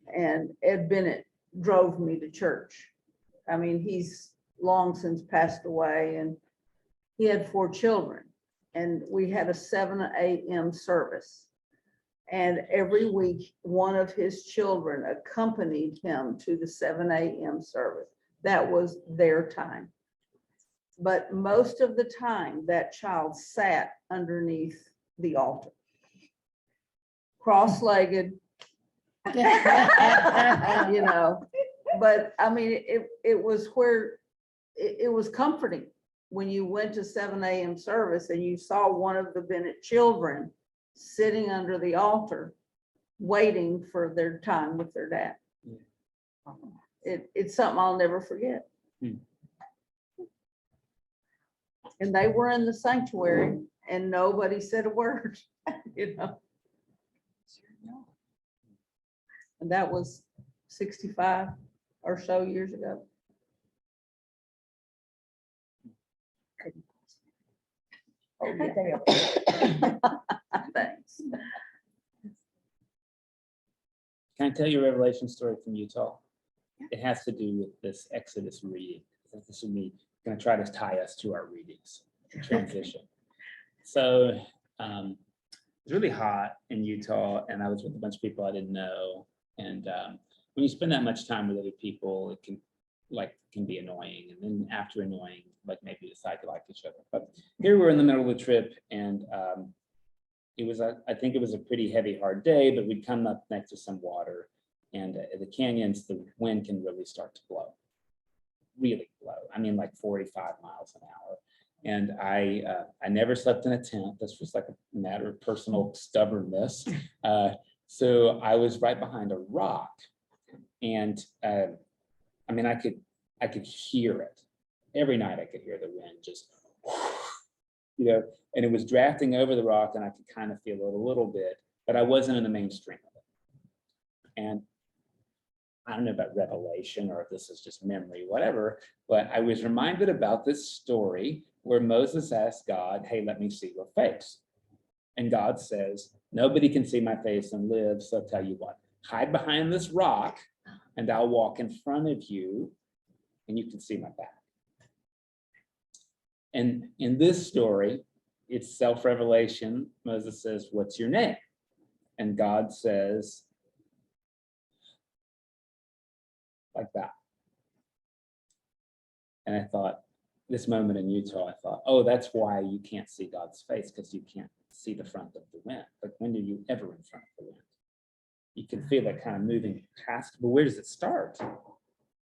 And Ed Bennett drove me to church. I mean, he's long since passed away, and he had 4 children. And we had a 7 a.m. service. And every week, one of his children accompanied him to the 7 a.m. service. That was their time. But most of the time, that child sat underneath the altar, cross-legged, you know. But I mean, it was where it was comforting when you went to 7 a.m. service and you saw one of the Bennett children sitting under the altar, waiting for their time with their dad. It's something I'll never forget. And they were in the sanctuary and nobody said a word, you know. And that was 65 or so years ago. Oh, yeah. Thanks. Can I tell you a revelation story from Utah? It has to do with this Exodus reading. This will be going to try to tie us to our readings, transition. So it's really hot in Utah, and I was with a bunch of people I didn't know. And when you spend that much time with other people, it can be annoying. And then after annoying, like maybe decide to like each other. But here we're in the middle of the trip, and I think it was a pretty heavy, hard day, but we'd come up next to some water, and the canyons, the wind can really start to blow, really blow. I mean, like 45 miles an hour. And I never slept in a tent. This was like a matter of personal stubbornness. So I was right behind a rock, and I mean, I could hear it every night. I could hear the wind just, you know, and it was drafting over the rock, and I could kind of feel it a little bit, but I wasn't in the mainstream of it. And I don't know about revelation or if this is just memory, whatever, but I was reminded about this story where Moses asked God, hey, let me see your face. And God says, nobody can see my face and live, so I'll tell you what, hide behind this rock and I'll walk in front of you and you can see my back. And in this story, it's self-revelation. Moses says, what's your name? And God says, like that. And I thought, this moment in Utah, I thought, oh, that's why you can't see God's face, because you can't see the front of the wind. Like, when are you ever in front of the wind? You can feel it kind of moving past, but where does it start?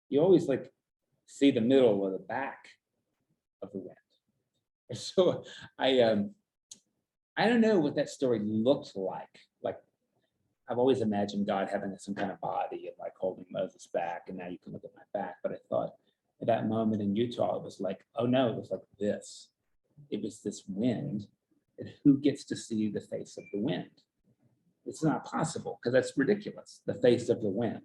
You always like see the middle or the back of the wind. So I don't know what that story looked like. Like, I've always imagined God having some kind of body and like holding Moses back, and now you can look at my back. But I thought at that moment in Utah, it was like, oh no, it was like this. It was this wind, and who gets to see the face of the wind? It's not possible because that's ridiculous, the face of the wind.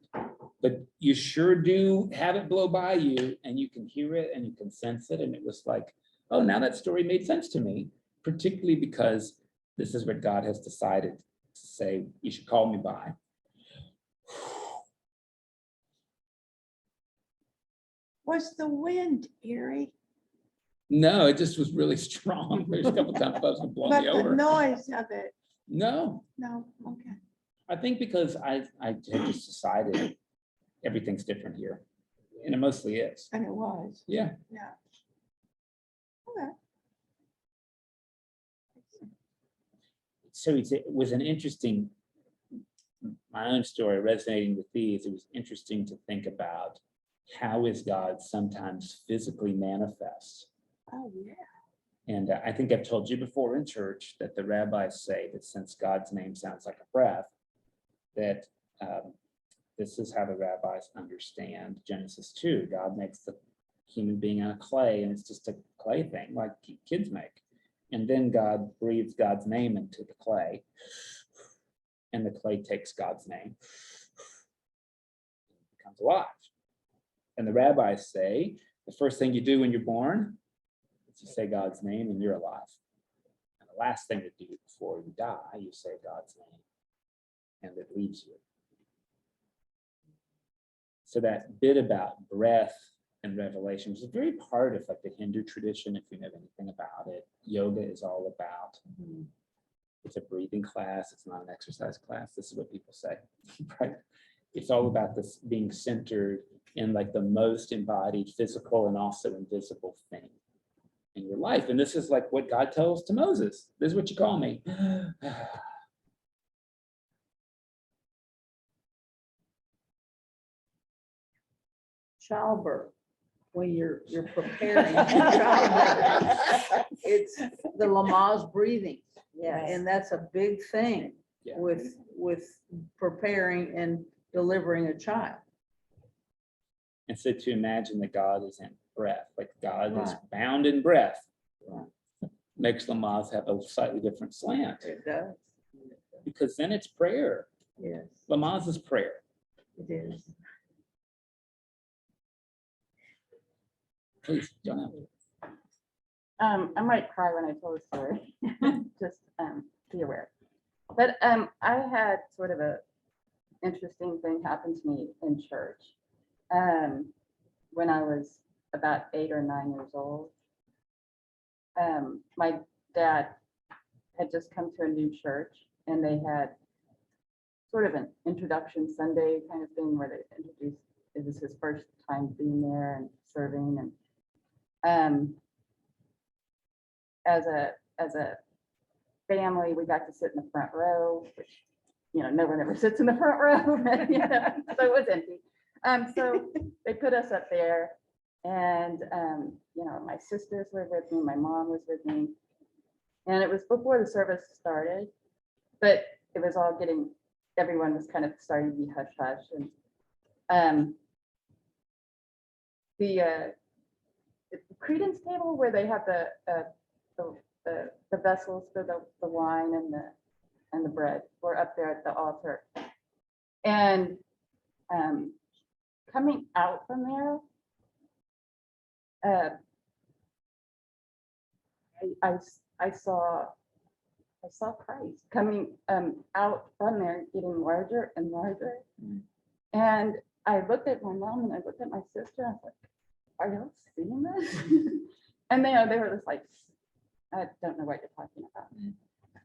But you sure do have it blow by you and you can hear it and you can sense it. And it was like, oh, now that story made sense to me, particularly because this is what God has decided to say you should call me by. Was the wind eerie? No, it just was really strong. There's a couple times it was blowing But me the over. noise of it, No, no, okay. I think because I had just decided everything's different here. And it mostly is. And it was, Yeah. yeah. Okay. So it was an interesting, my own story resonating with these, it was interesting to think about how is God sometimes physically manifest. Oh, yeah. And I think I've told you before in church that the rabbis say that since God's name sounds like a breath, that this is how the rabbis understand Genesis 2. God makes the human being out of clay, and it's just a clay thing like kids make. And then God breathes God's name into the clay, and the clay takes God's name, becomes alive. And the rabbis say the first thing you do when you're born is you say God's name and you're alive. And the last thing to do before you die, you say God's name and it leaves you. So that bit about breath and revelation is a very part of like the Hindu tradition, if you know anything about it. Yoga is all about, it's a breathing class, it's not an exercise class. This is what people say, right? It's all about this being centered in like the most embodied physical and also invisible thing in your life. And this is like what God tells to Moses. This is what you call me. Childbirth, when you're preparing for childbirth, it's the Lamaze breathing. Yes. And that's a big thing Yeah. with preparing and delivering a child. And so to imagine that God is in breath, like God is Right. bound in breath, Right. makes Lamaze have a slightly different slant, It does. because then it's prayer. Yes, Lamaze is prayer. it is. Please, Jonah. I might cry when I tell the story, just be aware. But I had sort of a interesting thing happen to me in church when I was about 8 or 9 years old. My dad had just come to a new church, and they had sort of an introduction Sunday kind of thing where they introduced, it was his first time being there and serving, and as a family, we got to sit in the front row, which, you know, no one ever sits in the front row, but, you know, so it was empty. So they put us up there, and you know, my sisters were with me, my mom was with me, and it was before the service started, but it was all getting, everyone was kind of starting to be hush hush, and the credence table where they have the vessels for the wine and the bread were up there at the altar, and coming out from there, I saw Christ coming out from there, getting larger and larger. And I looked at my mom and I looked at my sister. I was like, "Are y'all seeing this?" And they were just like, "I don't know what you're talking about."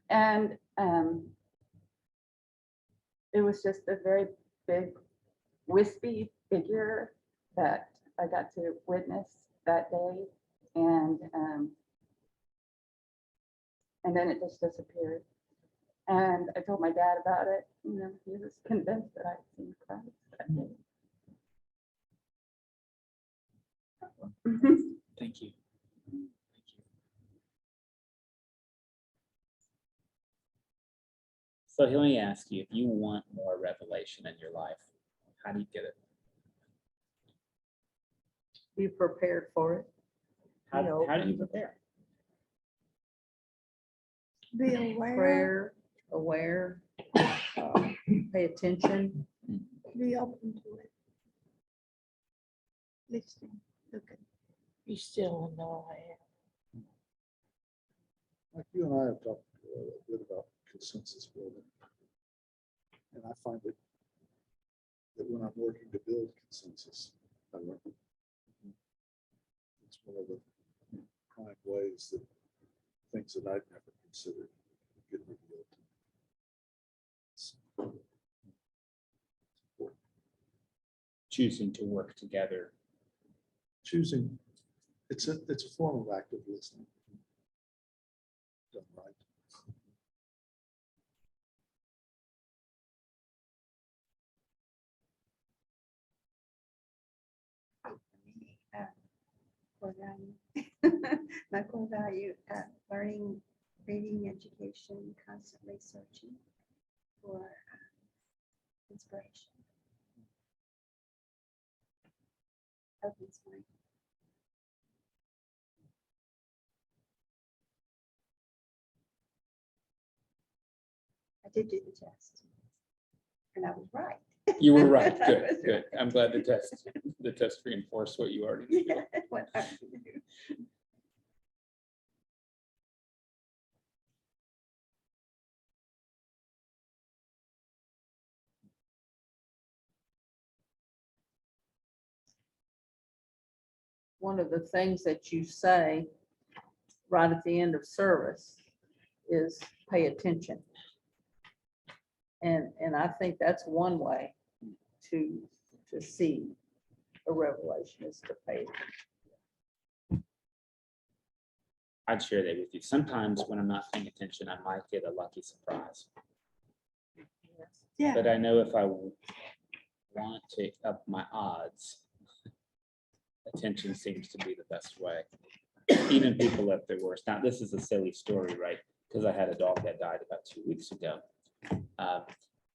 And it was just a very big, wispy figure that I got to witness that day, and then it just disappeared. And I told my dad about it. You know, he was convinced that I'd seen Christ that day. Thank you. So let me ask you, if you want more revelation in your life, how do you get it? Be prepared for it. How do you prepare? Be aware. Prayer, aware, pay attention. Be open to it. Listen, looking. Be still and know I am. Like you and I have talked a bit about consensus building. And I find it that when I'm working to build consensus, I learn. It's one of the prime ways that things that I'd never considered get revealed. It's important. Choosing to work together. Choosing, it's a form of active listening. Done right. Core value. My core value, learning, reading, education, constantly searching for inspiration. Opens mind. I did do the test. And I was right. You were right. I Good, was good. I'm glad the test reinforced what you already knew. Yeah, what I knew. One of the things that you say right at the end of service is pay attention. And I think that's one way to see a revelation is to pay attention. I'd share that with you. Sometimes when I'm not paying attention, I might get a lucky surprise. Yeah. But I know if I want to up my odds, attention seems to be the best way. Even people at their worst. Now, this is a silly story, right? Because I had a dog that died about 2 weeks ago.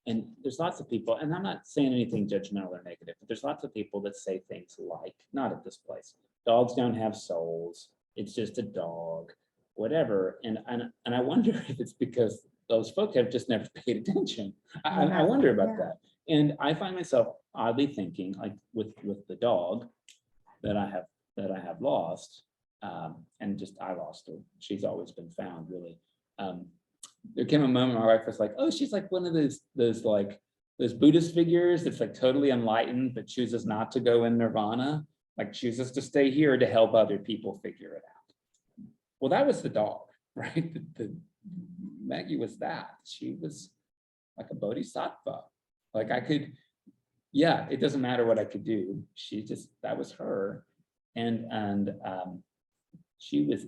And there's lots of people, and I'm not saying anything judgmental or negative, but there's lots of people that say things like, not at this place, dogs don't have souls, it's just a dog, whatever. And I wonder if it's because those folks have just never paid attention. I wonder about that. And I find myself oddly thinking, like with the dog that I have lost, and just I lost her. She's always been found, really. There came a moment my wife was like, oh, she's like one of those Buddhist figures that's like totally enlightened, but chooses not to go in nirvana, like chooses to stay here to help other people figure it out. Well, that was the dog, right? Maggie was that. She was like a bodhisattva. Like I could, yeah, it doesn't matter what I could do. That was her. And she was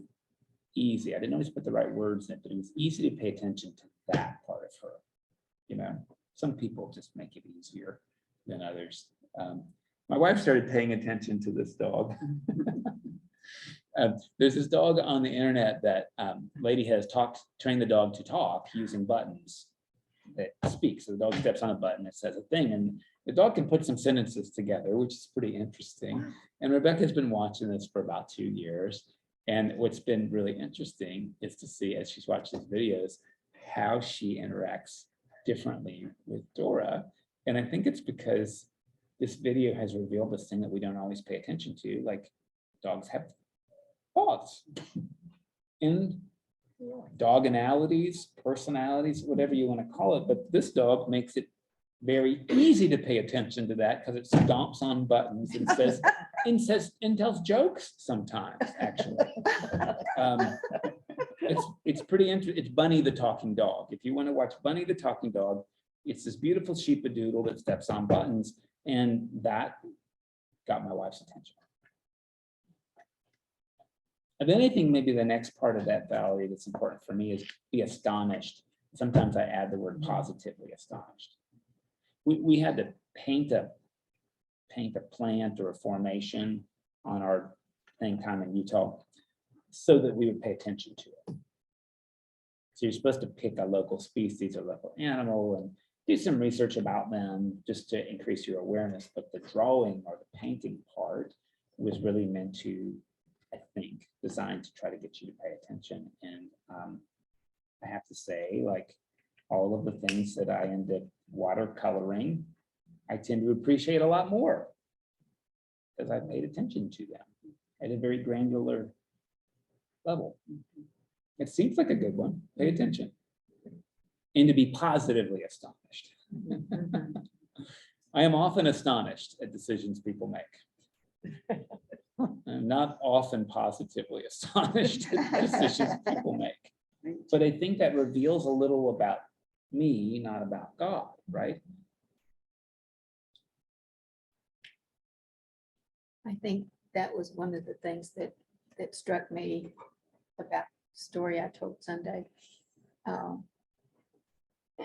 easy. I didn't always put the right words in it, but it was easy to pay attention to that part of her. You know, some people just make it easier than others. My wife started paying attention to this dog. There's this dog on the internet that lady has trained the dog to talk using buttons that speak. So the dog steps on a button, it says a thing, and the dog can put some sentences together, which is pretty interesting. And Rebecca's been watching this for about 2 years. And what's been really interesting is to see, as she's watching these videos, how she interacts differently with Dora. And I think it's because this video has revealed this thing that we don't always pay attention to, like dogs have thoughts and doganalities, personalities, whatever you want to call it. But this dog makes it very easy to pay attention to that because it stomps on buttons and and tells jokes sometimes, actually. It's pretty interesting. It's Bunny the talking dog. If you want to watch Bunny the talking dog, it's this beautiful sheepadoodle that steps on buttons, and that got my wife's attention. If anything, maybe the next part of that, Valerie, that's important for me is be astonished. Sometimes I add the word positively astonished. We had to paint a plant or a formation on our thing time in Utah so that we would pay attention to it. So you're supposed to pick a local species or local animal and do some research about them just to increase your awareness. But the drawing or the painting part was really meant to, I think, designed to try to get you to pay attention. And I have to say, like, all of the things that I end up watercoloring, I tend to appreciate a lot more because I paid attention to them at a very granular level. It seems like a good one. Pay attention. And to be positively astonished. I am often astonished at decisions people make. I'm not often positively astonished at decisions people make. But I think that reveals a little about me, not about God, right? I think that was one of the things that struck me about the story I told Sunday.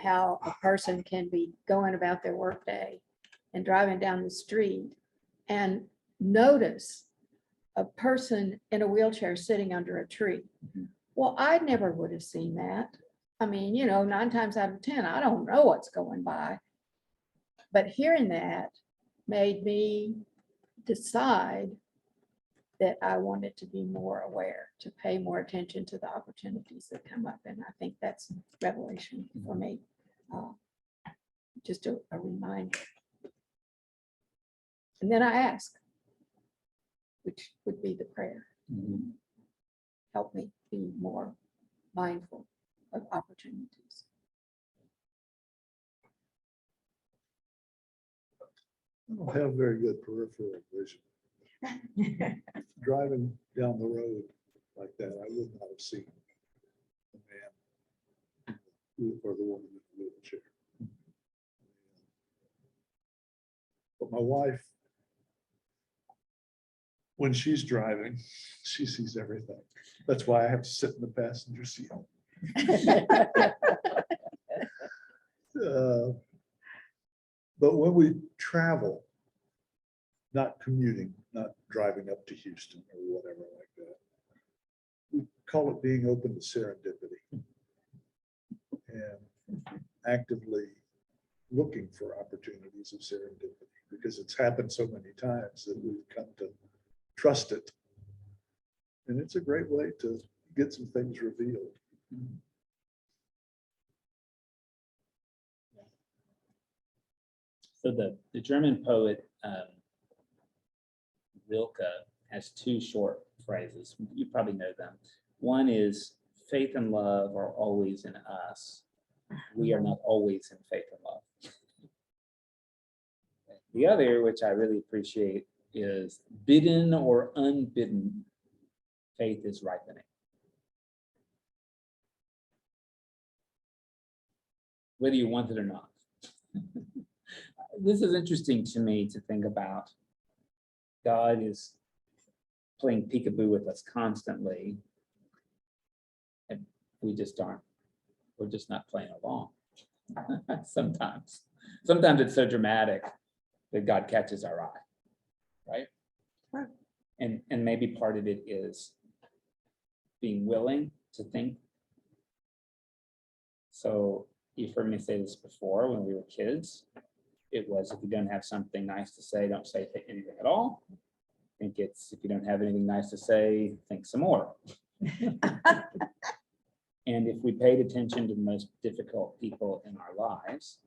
How a person can be going about their workday and driving down the street and notice a person in a wheelchair sitting under a tree. Well, I never would have seen that. I mean, 9 times out of 10, I don't know what's going by. But hearing that made me decide that I wanted to be more aware, to pay more attention to the opportunities that come up. And I think that's revelation for me. Just a reminder. And then I ask, which would be the prayer, help me be more mindful of opportunities. I don't have very good peripheral vision. Driving down the road like that, I would not have seen the man or the woman in the wheelchair. But my wife, when she's driving, she sees everything. That's why I have to sit in the passenger seat. But when we travel, not commuting, not driving up to Houston or whatever like that, we call it being open to serendipity and actively looking for opportunities of serendipity, because it's happened so many times that we've come to trust it. And it's a great way to get some things revealed. So the German poet Rilke has 2 short phrases. You probably know them. One is, faith and love are always in us. We are not always in faith and love. The other, which I really appreciate, is bidden or unbidden, faith is ripening. Whether you want it or not. This is interesting to me to think about. God is playing peekaboo with us constantly. And we just aren't. We're just not playing along. Sometimes it's so dramatic that God catches our eye, right? Right. And maybe part of it is being willing to think. So you've heard me say this before when we were kids. It was, if you don't have something nice to say, don't say anything at all. I think it's, if you don't have anything nice to say, think some more. And if we paid attention to the most difficult people in our lives,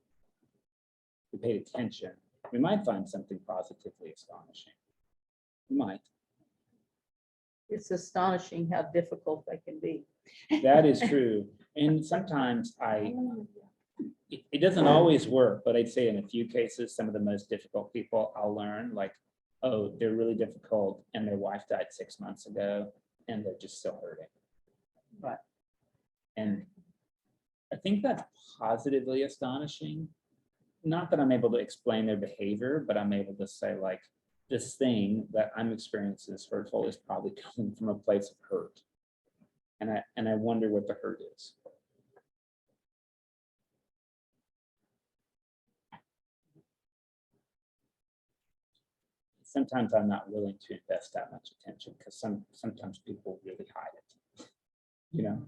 we paid attention, we might find something positively astonishing. We might. It's astonishing how difficult they can be. That is true. And sometimes it doesn't always work, but I'd say in a few cases, some of the most difficult people I'll learn, like, oh, they're really difficult and their wife died 6 months ago and they're just still hurting. Right. And I think that's positively astonishing. Not that I'm able to explain their behavior, but I'm able to say, like, this thing that I'm experiencing is hurtful is probably coming from a place of hurt. And I wonder what the hurt is. Sometimes I'm not willing to invest that much attention because sometimes people really hide it. You know,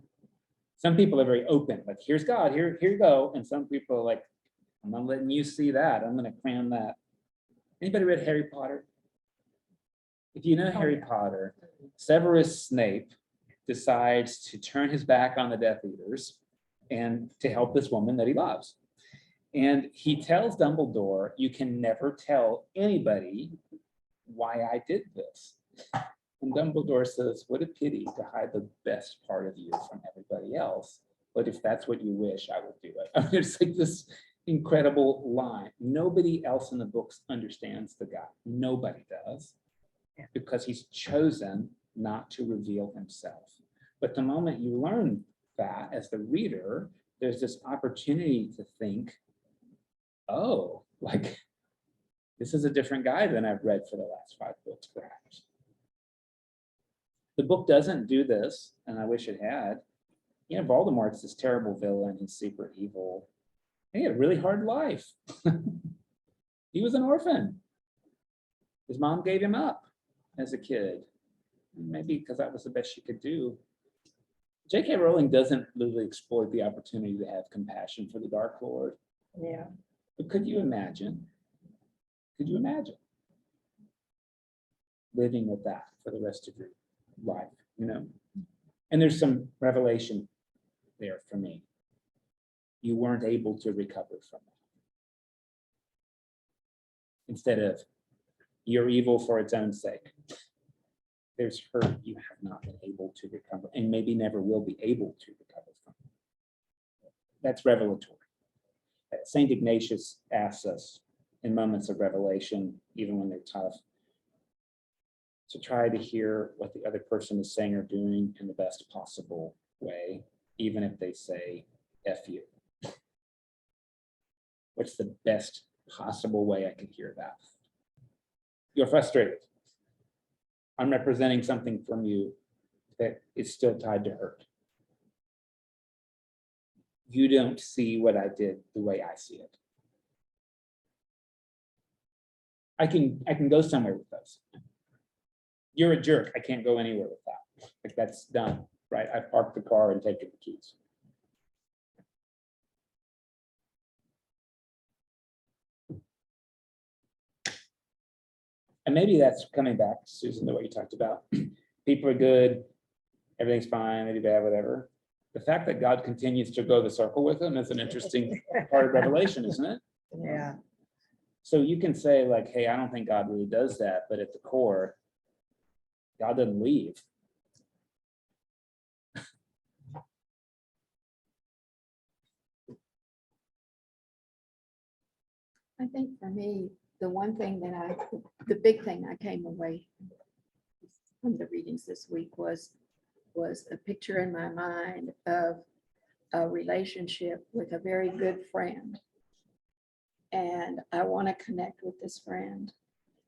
some people are very open, like, here's God, here you go. And some people are like, I'm not letting you see that. I'm going to cram that. Anybody read Harry Potter? If you know Harry Potter, Severus Snape decides to turn his back on the Death Eaters and to help this woman that he loves. And he tells Dumbledore, you can never tell anybody why I did this. And Dumbledore says, what a pity to hide the best part of you from everybody else. But if that's what you wish, I will do it. I mean, it's like this incredible line. Nobody else in the books understands the guy. Nobody does, because he's chosen not to reveal himself. But the moment you learn that as the reader, there's this opportunity to think, oh, like, this is a different guy than I've read for the last 5 books, perhaps. The book doesn't do this, and I wish it had. You know, Voldemort's this terrible villain. He's super evil. He had a really hard life. He was an orphan. His mom gave him up as a kid. Maybe because that was the best she could do. J.K. Rowling doesn't really exploit the opportunity to have compassion for the Dark Lord. Yeah. But could you imagine? Could you imagine living with that for the rest of your life, you know? And there's some revelation there for me. You weren't able to recover from it. Instead of, you're evil for its own sake. There's hurt you have not been able to recover, and maybe never will be able to recover from. That's revelatory. Saint Ignatius asks us in moments of revelation, even when they're tough, to try to hear what the other person is saying or doing in the best possible way, even if they say F you. What's the best possible way I can hear that? You're frustrated. I'm representing something from you that is still tied to hurt. You don't see what I did the way I see it. I can go somewhere with those. You're a jerk. I can't go anywhere with that. Like, that's done, right? I've parked the car and taken the keys. And maybe that's coming back, Susan, to what you talked about. People are good, everything's fine, maybe bad, whatever. The fact that God continues to go the circle with them is an interesting part of Revelation, isn't it? Yeah. So you can say, like, hey, I don't think God really does that, but at the core, God doesn't leave. I think for me, the one thing that the big thing I came away from the readings this week was a picture in my mind of a relationship with a very good friend. And I want to connect with this friend.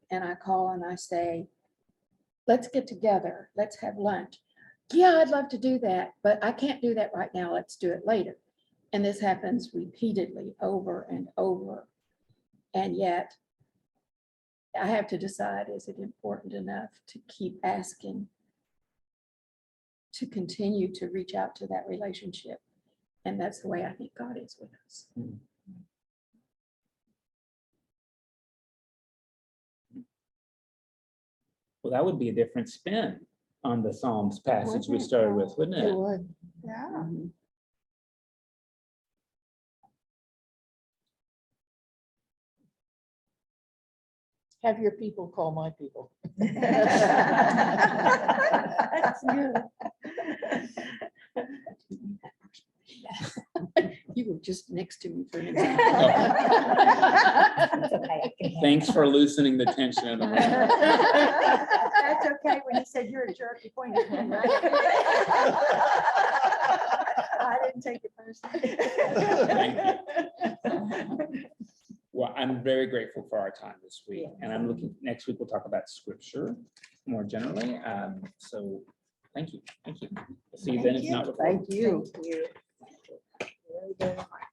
And I call and I say, let's get together. Let's have lunch. Yeah, I'd love to do that, but I can't do that right now. Let's do it later. And this happens repeatedly over and over. And yet I have to decide, is it important enough to keep asking, to continue to reach out to that relationship? And that's the way I think God is with us. Well, that would be a different spin on the Psalms passage we started with, wouldn't It it? would. Yeah. Have your people call my people. That's good. You were just next to me for an example. That's okay, I can handle Thanks for loosening the tension of the room. That's okay, when he said you're a jerk, you pointed at him, right? I didn't take it personally. Thank you. Well, I'm very grateful for our time this week, and I'm looking, next week we'll talk about scripture more generally. So thank you. See you then, if not before. Thank you. Thank you. Very, very much.